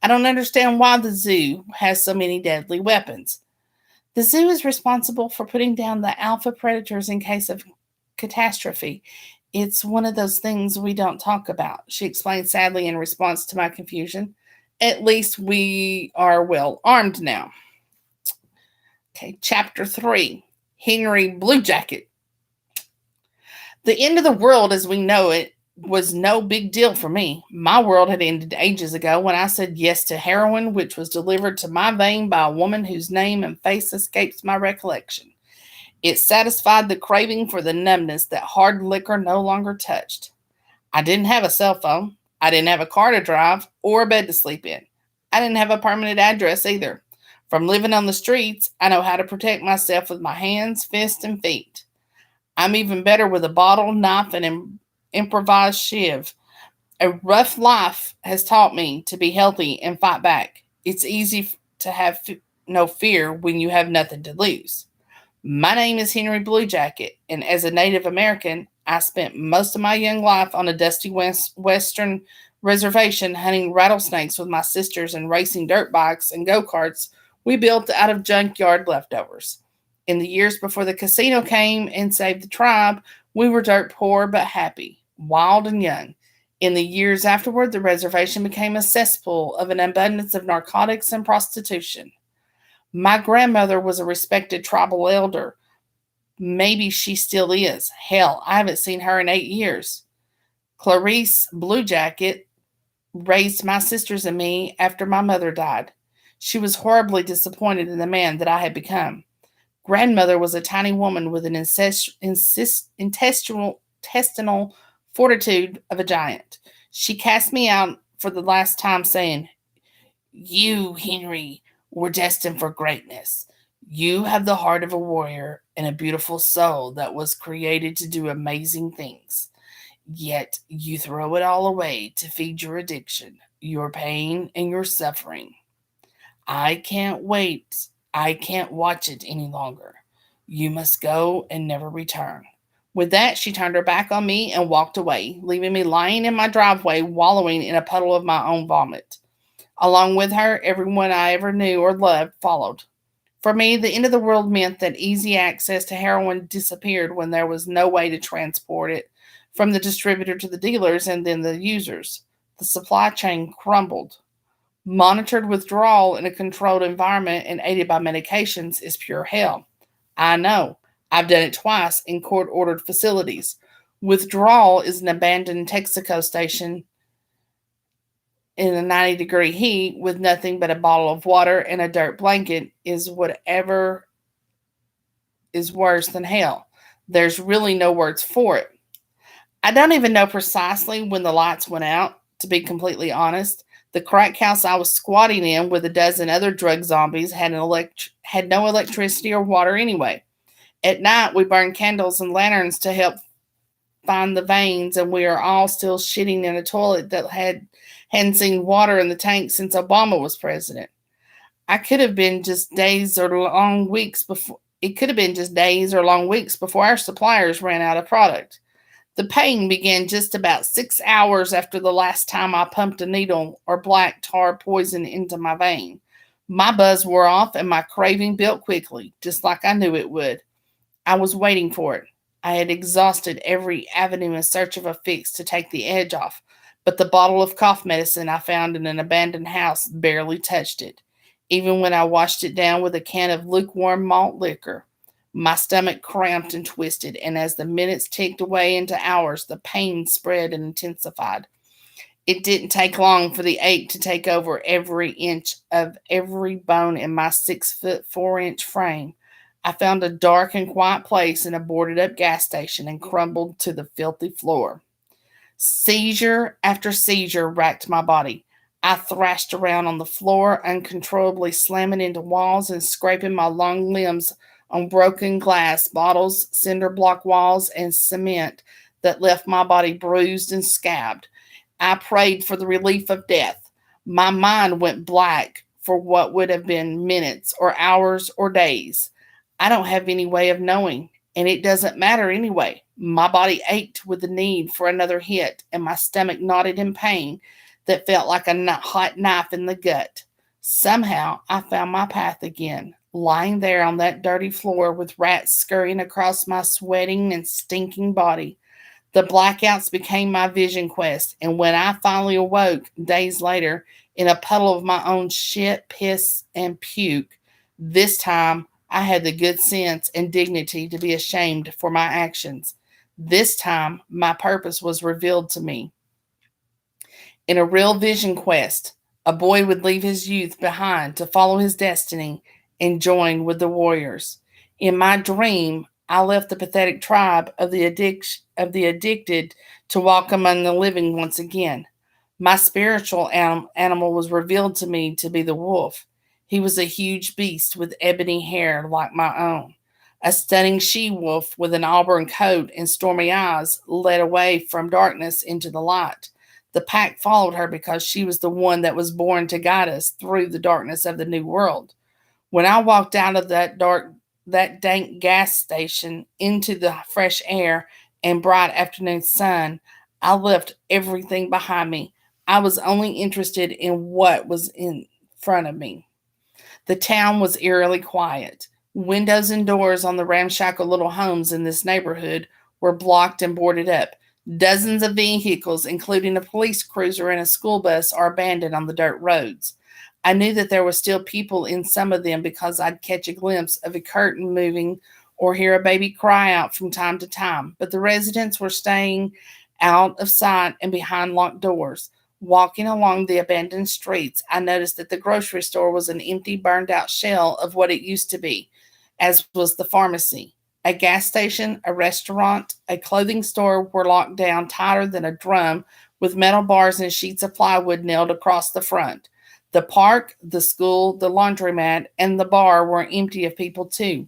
I don't understand why the zoo has so many deadly weapons. The zoo is responsible for putting down the alpha predators in case of catastrophe. It's one of those things we don't talk about, she explained sadly in response to my confusion. At least we are well armed now. Okay, chapter 3, Henry Bluejacket. The end of the world as we know it was no big deal for me. My world had ended ages ago when I said yes to heroin, which was delivered to my vein by a woman whose name and face escapes my recollection. It satisfied the craving for the numbness that hard liquor no longer touched. I didn't have a cell phone. I didn't have a car to drive or a bed to sleep in. I didn't have a permanent address either. From living on the streets, I know how to protect myself with my hands, fists, and feet. I'm even better with a bottle, knife, and an improvised shiv. A rough life has taught me to be healthy and fight back. It's easy to have no fear when you have nothing to lose. My name is Henry Bluejacket, and as a Native American, I spent most of my young life on a dusty western reservation hunting rattlesnakes with my sisters and racing dirt bikes and go-karts we built out of junkyard leftovers. In the years before the casino came and saved the tribe, we were dirt poor but happy, wild and young. In the years afterward, the reservation became a cesspool of an abundance of narcotics and prostitution. My grandmother was a respected tribal elder. Maybe she still is. Hell, I haven't seen her in 8 years. Clairissa Bluejacket raised my sisters and me after my mother died. She was horribly disappointed in the man that I had become. Grandmother was a tiny woman with an intestinal fortitude of a giant. She cast me out for the last time, saying, "You, Henry, were destined for greatness. You have the heart of a warrior and a beautiful soul that was created to do amazing things. Yet you throw it all away to feed your addiction, your pain, and your suffering. I can't wait. I can't watch it any longer. You must go and never return." With that, she turned her back on me and walked away, leaving me lying in my driveway, wallowing in a puddle of my own vomit. Along with her, everyone I ever knew or loved followed. For me, the end of the world meant that easy access to heroin disappeared when there was no way to transport it from the distributor to the dealers and then the users. The supply chain crumbled. Monitored withdrawal in a controlled environment and aided by medications is pure hell. I know. I've done it twice in court ordered facilities. Withdrawal is an abandoned Texaco station in a 90-degree heat with nothing but a bottle of water and a dirt blanket is whatever is worse than hell. There's really no words for it. I don't even know precisely when the lights went out, to be completely honest. The crack house I was squatting in with a dozen other drug zombies had no electricity or water anyway. At night, we burned candles and lanterns to help find the veins, and we are all still shitting in a toilet that hadn't seen water in the tank since Obama was president. I could have been just days or long weeks before. It could have been just days or long weeks before our suppliers ran out of product. The pain began just about 6 hours after the last time I pumped a needle or black tar poison into my vein. My buzz wore off and my craving built quickly, just like I knew it would. I was waiting for it. I had exhausted every avenue in search of a fix to take the edge off, but the bottle of cough medicine I found in an abandoned house barely touched it, even when I washed it down with a can of lukewarm malt liquor. My stomach cramped and twisted, and as the minutes ticked away into hours, the pain spread and intensified. It didn't take long for the ache to take over every inch of every bone in my 6 foot 4 inch frame. I found a dark and quiet place in a boarded up gas station and crumbled to the filthy floor. Seizure after seizure racked my body. I thrashed around on the floor, uncontrollably slamming into walls and scraping my long limbs on broken glass, bottles, cinder block walls, and cement that left my body bruised and scabbed. I prayed for the relief of death. My mind went black for what would have been minutes or hours or days. I don't have any way of knowing, and it doesn't matter anyway. My body ached with the need for another hit, and my stomach knotted in pain that felt like a hot knife in the gut. Somehow, I found my path again, lying there on that dirty floor with rats scurrying across my sweating and stinking body. The blackouts became my vision quest, and when I finally awoke, days later, in a puddle of my own shit, piss, and puke, this time I had the good sense and dignity to be ashamed for my actions. This time, my purpose was revealed to me. In a real vision quest, a boy would leave his youth behind to follow his destiny and join with the warriors. In my dream, I left the pathetic tribe of the addicted to walk among the living once again. My spiritual animal was revealed to me to be the wolf. He was a huge beast with ebony hair like my own. A stunning she-wolf with an auburn coat and stormy eyes led away from darkness into the light. The pack followed her because she was the one that was born to guide us through the darkness of the new world. When I walked out of that dank gas station into the fresh air and bright afternoon sun, I left everything behind me. I was only interested in what was in front of me. The town was eerily quiet. Windows and doors on the ramshackle little homes in this neighborhood were blocked and boarded up. Dozens of vehicles, including a police cruiser and a school bus, are abandoned on the dirt roads. I knew that there were still people in some of them because I'd catch a glimpse of a curtain moving or hear a baby cry out from time to time, but the residents were staying out of sight and behind locked doors. Walking along the abandoned streets, I noticed that the grocery store was an empty, burned-out shell of what it used to be, as was the pharmacy. A gas station, a restaurant, a clothing store were locked down tighter than a drum with metal bars and sheets of plywood nailed across the front. The park, the school, the laundromat, and the bar were empty of people too.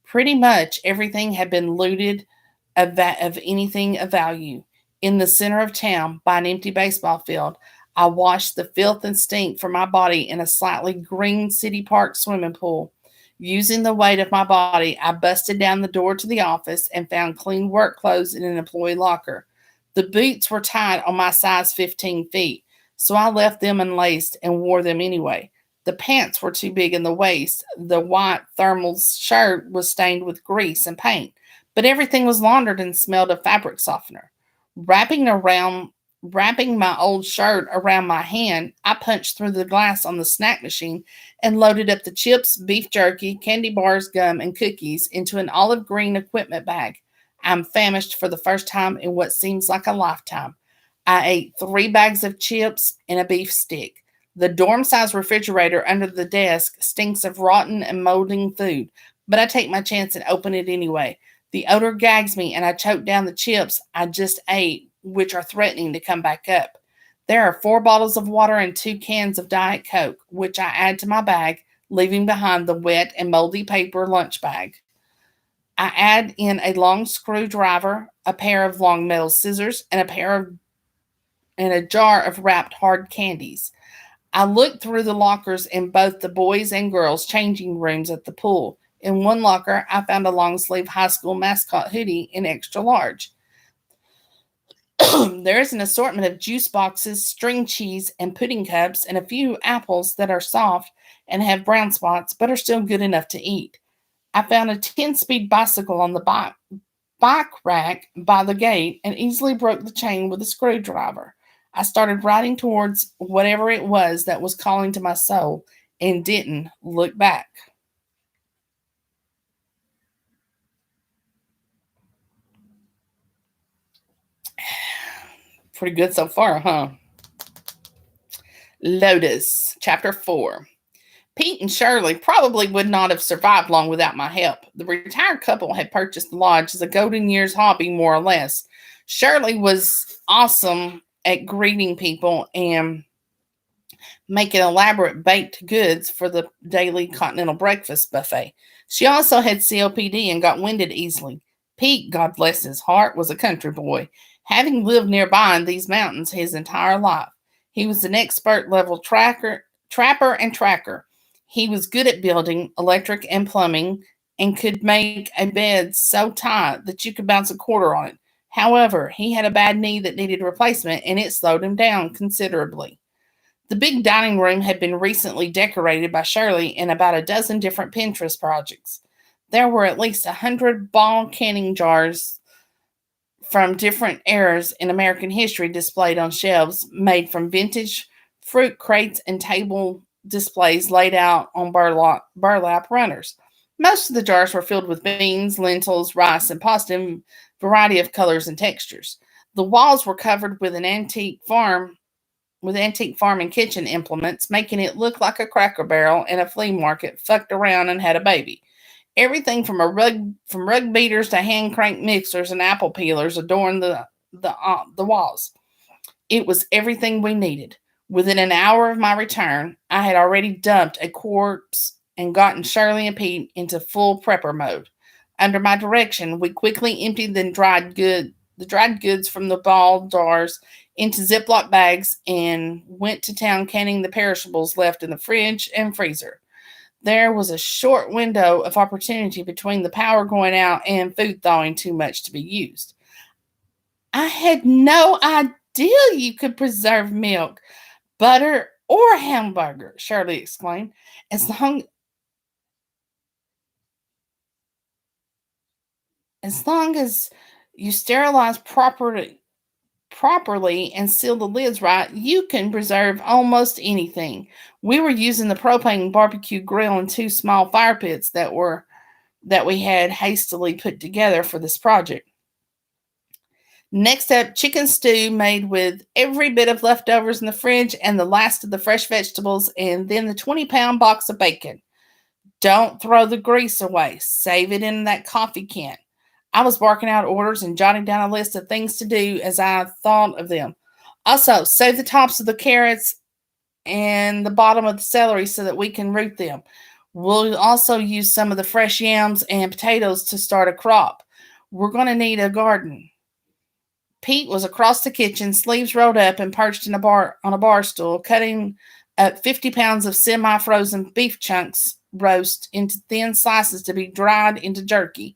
Pretty much everything had been looted of anything of value. In the center of town, by an empty baseball field, I washed the filth and stink from my body in a slightly green city park swimming pool. Using the weight of my body, I busted down the door to the office and found clean work clothes in an employee locker. The boots were tight on my size 15 feet, so I left them unlaced and wore them anyway. The pants were too big in the waist. The white thermal shirt was stained with grease and paint, but everything was laundered and smelled of fabric softener. Wrapping around Wrapping my old shirt around my hand, I punched through the glass on the snack machine and loaded up the chips, beef jerky, candy bars, gum, and cookies into an olive green equipment bag. I'm famished for the first time in what seems like a lifetime. I ate 3 bags of chips and a beef stick. The dorm size refrigerator under the desk stinks of rotten and molding food, but I take my chance and open it anyway. The odor gags me and I choke down the chips I just ate, which are threatening to come back up. There are 4 bottles of water and 2 cans of Diet Coke, which I add to my bag, leaving behind the wet and moldy paper lunch bag. I add in a long screwdriver, a pair of long metal scissors, and a jar of wrapped hard candies. I looked through the lockers in both the boys' and girls' changing rooms at the pool. In one locker, I found a long sleeve high school mascot hoodie in extra large. There is an assortment of juice boxes, string cheese, and pudding cups, and a few apples that are soft and have brown spots but are still good enough to eat. I found a 10-speed bicycle on the bike rack by the gate and easily broke the chain with a screwdriver. I started riding towards whatever it was that was calling to my soul and didn't look back. Pretty good so far, huh? Lotus, Chapter 4. Pete and Shirley probably would not have survived long without my help. The retired couple had purchased the lodge as a golden years hobby, more or less. Shirley was awesome at greeting people and making elaborate baked goods for the daily continental breakfast buffet. She also had COPD and got winded easily. Pete, God bless his heart, was a country boy, having lived nearby in these mountains his entire life. He was an expert level trapper and tracker. He was good at building, electric, and plumbing, and could make a bed so tight that you could bounce a quarter on it. However, he had a bad knee that needed replacement, and it slowed him down considerably. The big dining room had been recently decorated by Shirley in about a dozen different Pinterest projects. There were at least 100 ball canning jars from different eras in American history displayed on shelves made from vintage fruit crates and table displays laid out on burlap runners. Most of the jars were filled with beans, lentils, rice, and pasta in a variety of colors and textures. The walls were covered with antique farm and kitchen implements, making it look like a Cracker Barrel in a flea market fucked around and had a baby. Everything from rug beaters to hand crank mixers and apple peelers adorned the walls. It was everything we needed. Within an hour of my return, I had already dumped a corpse and gotten Shirley and Pete into full prepper mode. Under my direction, we quickly emptied the dried goods from the ball jars into Ziploc bags and went to town canning the perishables left in the fridge and freezer. There was a short window of opportunity between the power going out and food thawing too much to be used. I had no idea you could preserve milk, butter, or hamburger, Shirley exclaimed. As long as you sterilize properly and seal the lids right, you can preserve almost anything. We were using the propane barbecue grill and 2 small fire pits that we had hastily put together for this project. Next up, chicken stew made with every bit of leftovers in the fridge and the last of the fresh vegetables, and then the 20-pound box of bacon. Don't throw the grease away. Save it in that coffee can. I was barking out orders and jotting down a list of things to do as I thought of them. Also, save the tops of the carrots and the bottom of the celery so that we can root them. We'll also use some of the fresh yams and potatoes to start a crop. We're going to need a garden. Pete was across the kitchen, sleeves rolled up and perched in a bar on a bar stool, cutting up 50 pounds of semi-frozen beef chunks roast into thin slices to be dried into jerky.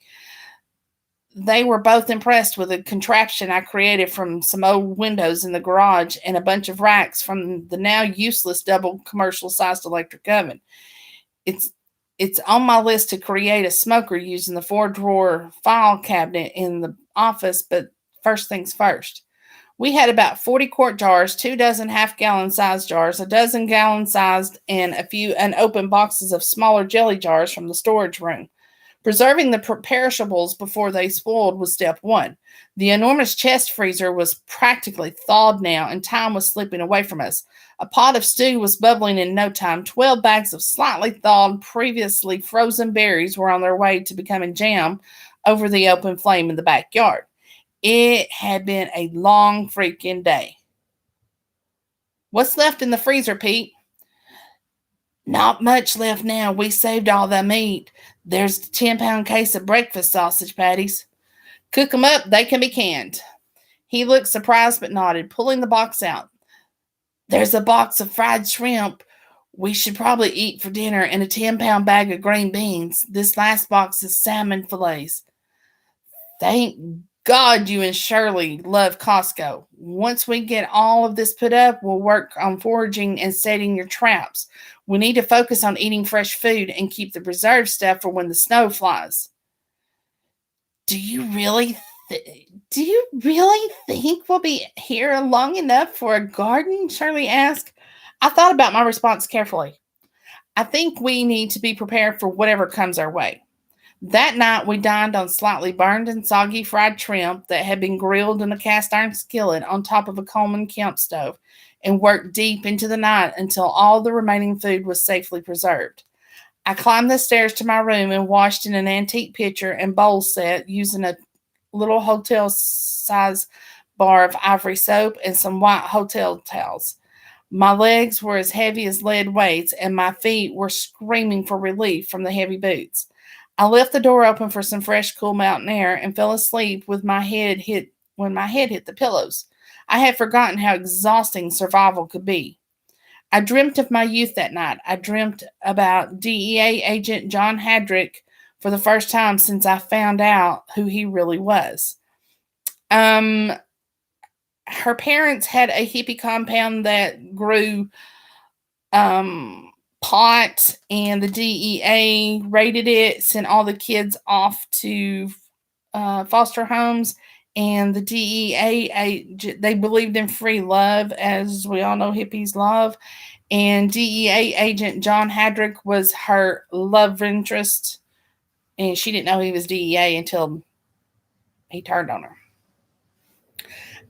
They were both impressed with the contraption I created from some old windows in the garage and a bunch of racks from the now useless double commercial sized electric oven. It's it's on my list to create a smoker using the 4-drawer file cabinet in the office, but first things first. We had about 40 quart jars, 2 dozen half-gallon sized jars, a dozen gallon sized, and a few unopened boxes of smaller jelly jars from the storage room. Preserving the perishables before they spoiled was step one. The enormous chest freezer was practically thawed now, and time was slipping away from us. A pot of stew was bubbling in no time. 12 bags of slightly thawed, previously frozen berries were on their way to becoming jam over the open flame in the backyard. It had been a long freaking day. What's left in the freezer, Pete? Not much left now. We saved all the meat. There's a 10-pound case of breakfast sausage patties. Cook 'em up. They can be canned. He looked surprised but nodded, pulling the box out. There's a box of fried shrimp we should probably eat for dinner and a 10-pound bag of green beans. This last box is salmon fillets. Thank God you and Shirley love Costco. Once we get all of this put up, we'll work on foraging and setting your traps. We need to focus on eating fresh food and keep the preserved stuff for when the snow flies. Do you really think we'll be here long enough for a garden? Shirley asked. I thought about my response carefully. I think we need to be prepared for whatever comes our way. That night, we dined on slightly burned and soggy fried shrimp that had been grilled in a cast iron skillet on top of a Coleman camp stove, and worked deep into the night until all the remaining food was safely preserved. I climbed the stairs to my room and washed in an antique pitcher and bowl set using a little hotel size bar of ivory soap and some white hotel towels. My legs were as heavy as lead weights, and my feet were screaming for relief from the heavy boots. I left the door open for some fresh, cool mountain air and fell asleep with my head hit when my head hit the pillows. I had forgotten how exhausting survival could be. I dreamt of my youth that night. I dreamt about DEA agent John Hadrick for the first time since I found out who he really was. Her parents had a hippie compound that grew pot, and the DEA raided it, sent all the kids off to foster homes, and the DEA, they believed in free love, as we all know hippies love, and DEA agent John Hadrick was her love interest, and she didn't know he was DEA until he turned on her.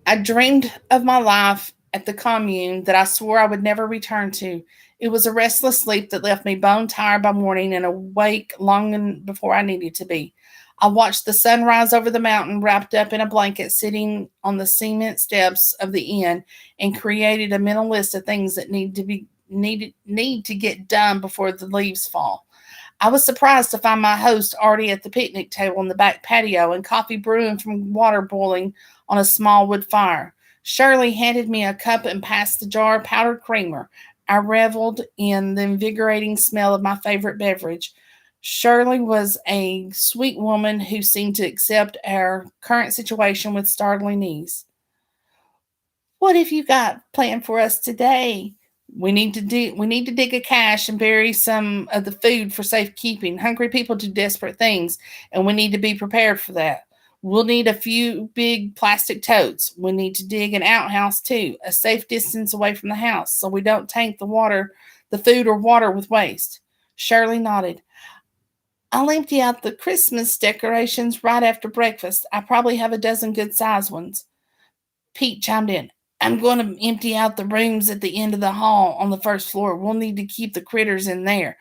I dreamed of my life at the commune that I swore I would never return to. It was a restless sleep that left me bone tired by morning and awake long before I needed to be. I watched the sun rise over the mountain, wrapped up in a blanket, sitting on the cement steps of the inn, and created a mental list of things that need to get done before the leaves fall. I was surprised to find my host already at the picnic table in the back patio and coffee brewing from water boiling on a small wood fire. Shirley handed me a cup and passed the jar of powdered creamer. I reveled in the invigorating smell of my favorite beverage. Shirley was a sweet woman who seemed to accept our current situation with startling ease. What have you got planned for us today? We need to dig a cache and bury some of the food for safekeeping. Hungry people do desperate things, and we need to be prepared for that. We'll need a few big plastic totes. We need to dig an outhouse too, a safe distance away from the house, so we don't taint the food or water with waste. Shirley nodded. I'll empty out the Christmas decorations right after breakfast. I probably have a dozen good-sized ones. Pete chimed in. I'm going to empty out the rooms at the end of the hall on the first floor. We'll need to keep the critters in there.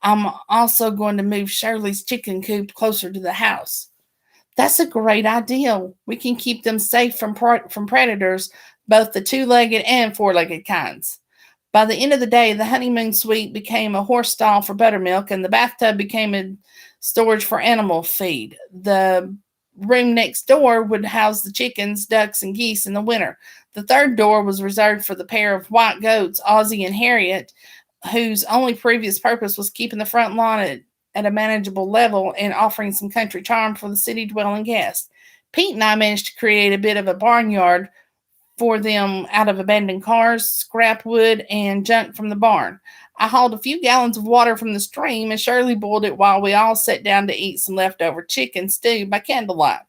I'm also going to move Shirley's chicken coop closer to the house. That's a great idea. We can keep them safe from predators, both the two-legged and four-legged kinds. By the end of the day, the honeymoon suite became a horse stall for buttermilk, and the bathtub became a storage for animal feed. The room next door would house the chickens, ducks, and geese in the winter. The third door was reserved for the pair of white goats, Ozzie and Harriet, whose only previous purpose was keeping the front lawn at a manageable level and offering some country charm for the city dwelling guests. Pete and I managed to create a bit of a barnyard for them out of abandoned cars, scrap wood, and junk from the barn. I hauled a few gallons of water from the stream and Shirley boiled it while we all sat down to eat some leftover chicken stew by candlelight.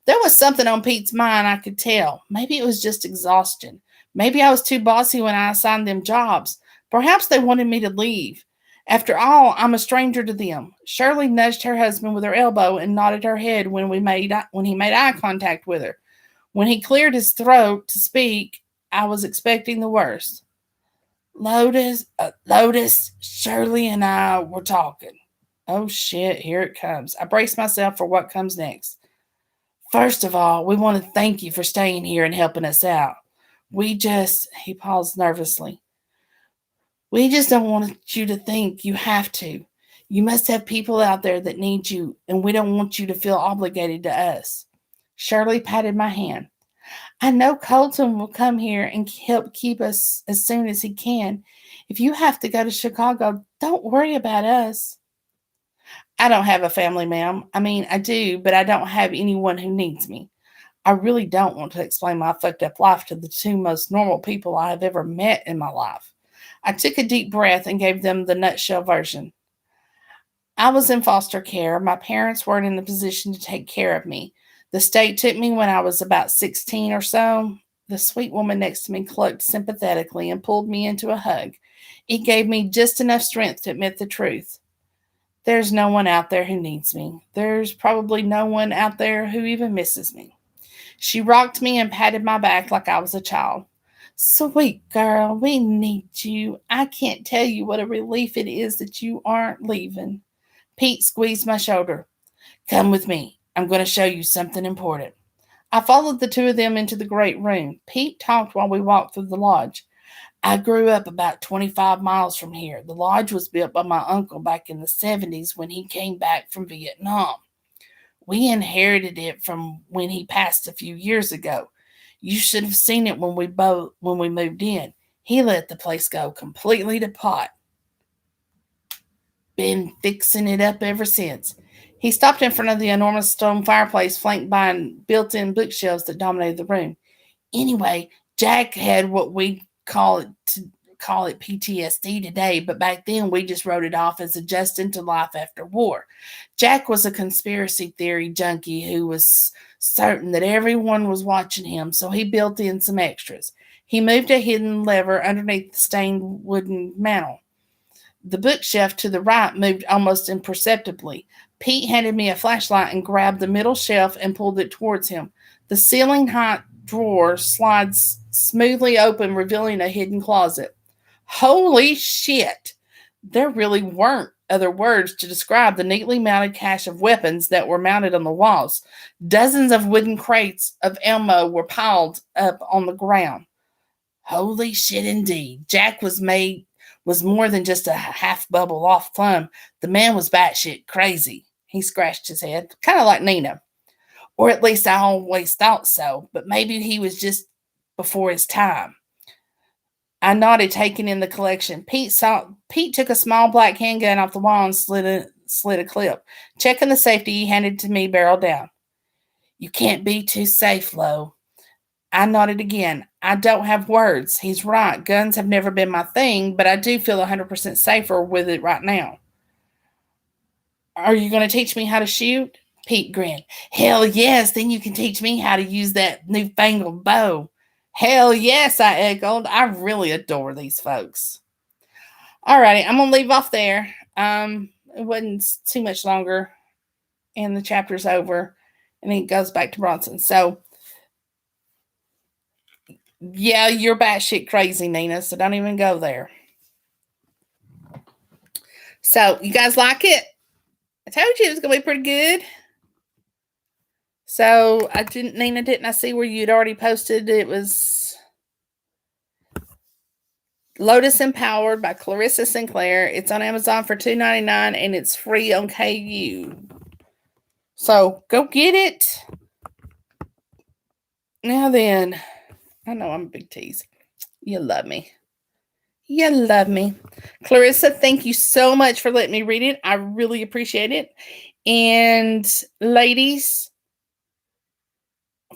There was something on Pete's mind, I could tell. Maybe it was just exhaustion. Maybe I was too bossy when I assigned them jobs. Perhaps they wanted me to leave. After all, I'm a stranger to them. Shirley nudged her husband with her elbow and nodded her head when he made eye contact with her. When he cleared his throat to speak, I was expecting the worst. Lotus, Shirley and I were talking. Oh shit, here it comes. I braced myself for what comes next. First of all, we want to thank you for staying here and helping us out. He paused nervously. We just don't want you to think you have to. You must have people out there that need you, and we don't want you to feel obligated to us. Shirley patted my hand. I know Colton will come here and help keep us as soon as he can. If you have to go to Chicago, don't worry about us. I don't have a family, ma'am. I mean, I do, but I don't have anyone who needs me. I really don't want to explain my fucked up life to the two most normal people I have ever met in my life. I took a deep breath and gave them the nutshell version. I was in foster care. My parents weren't in a position to take care of me. The state took me when I was about 16 or so. The sweet woman next to me clucked sympathetically and pulled me into a hug. It gave me just enough strength to admit the truth. There's no one out there who needs me. There's probably no one out there who even misses me. She rocked me and patted my back like I was a child. Sweet girl, we need you. I can't tell you what a relief it is that you aren't leaving. Pete squeezed my shoulder. Come with me. I'm going to show you something important. I followed the two of them into the great room. Pete talked while we walked through the lodge. I grew up about 25 miles from here. The lodge was built by my uncle back in the 70s when he came back from Vietnam. We inherited it from when he passed a few years ago. You should have seen it when we moved in. He let the place go completely to pot. Been fixing it up ever since. He stopped in front of the enormous stone fireplace flanked by built-in bookshelves that dominated the room. Anyway, Jack had what we call it PTSD today, but back then we just wrote it off as adjusting to life after war. Jack was a conspiracy theory junkie who was certain that everyone was watching him, so he built in some extras. He moved a hidden lever underneath the stained wooden mantel. The bookshelf to the right moved almost imperceptibly. Pete handed me a flashlight and grabbed the middle shelf and pulled it towards him. The ceiling height drawer slides smoothly open, revealing a hidden closet. Holy shit! There really weren't other words to describe the neatly mounted cache of weapons that were mounted on the walls. Dozens of wooden crates of ammo were piled up on the ground. Holy shit indeed. Jack was more than just a half bubble off plum. The man was batshit crazy. He scratched his head, kind of like Nina. Or at least I always thought so, but maybe he was just before his time. I nodded, taking in the collection. Pete took a small black handgun off the wall and slid a clip. Checking the safety, he handed it to me, barrel down. You can't be too safe, Lo. I nodded again. I don't have words. He's right. Guns have never been my thing, but I do feel 100% safer with it right now. Are you going to teach me how to shoot? Pete grinned. Hell yes, then you can teach me how to use that newfangled bow. Hell yes, I echoed. I really adore these folks. Alrighty, I'm going to leave off there. It wasn't too much longer, and the chapter's over, and then it goes back to Bronson. So, Yeah, you're batshit crazy, Nina, so don't even go there. So, you guys like it? I told you it was going to be pretty good. So, Nina, didn't I see where you'd already posted? It was Lotus Empowered by Clairissa SinClair. It's on Amazon for $2.99 and it's free on KU. So, go get it. Now then, I know I'm a big tease. You love me. You love me. Clairissa, thank you so much for letting me read it. I really appreciate it. And ladies,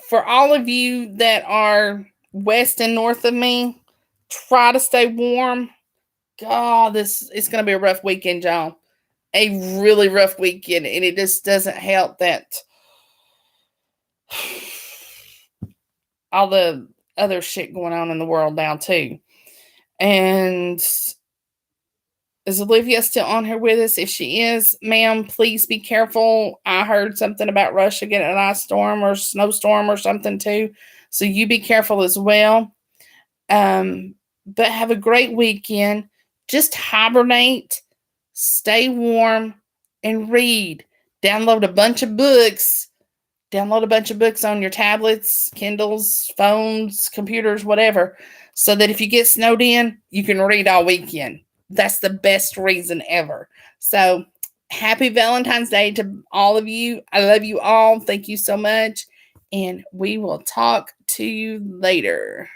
for all of you that are west and north of me, try to stay warm. God, this is going to be a rough weekend, y'all. A really rough weekend. And it just doesn't help that all the other shit going on in the world now, too. And is Olivia still on here with us? If she is, ma'am, please be careful. I heard something about Russia getting an ice storm or snowstorm or something too. So you be careful as well. But have a great weekend. Just hibernate, stay warm, and read. Download a bunch of books. Download a bunch of books on your tablets, Kindles, phones, computers, whatever, so that if you get snowed in, you can read all weekend. That's the best reason ever. So happy Valentine's Day to all of you. I love you all. Thank you so much. And we will talk to you later.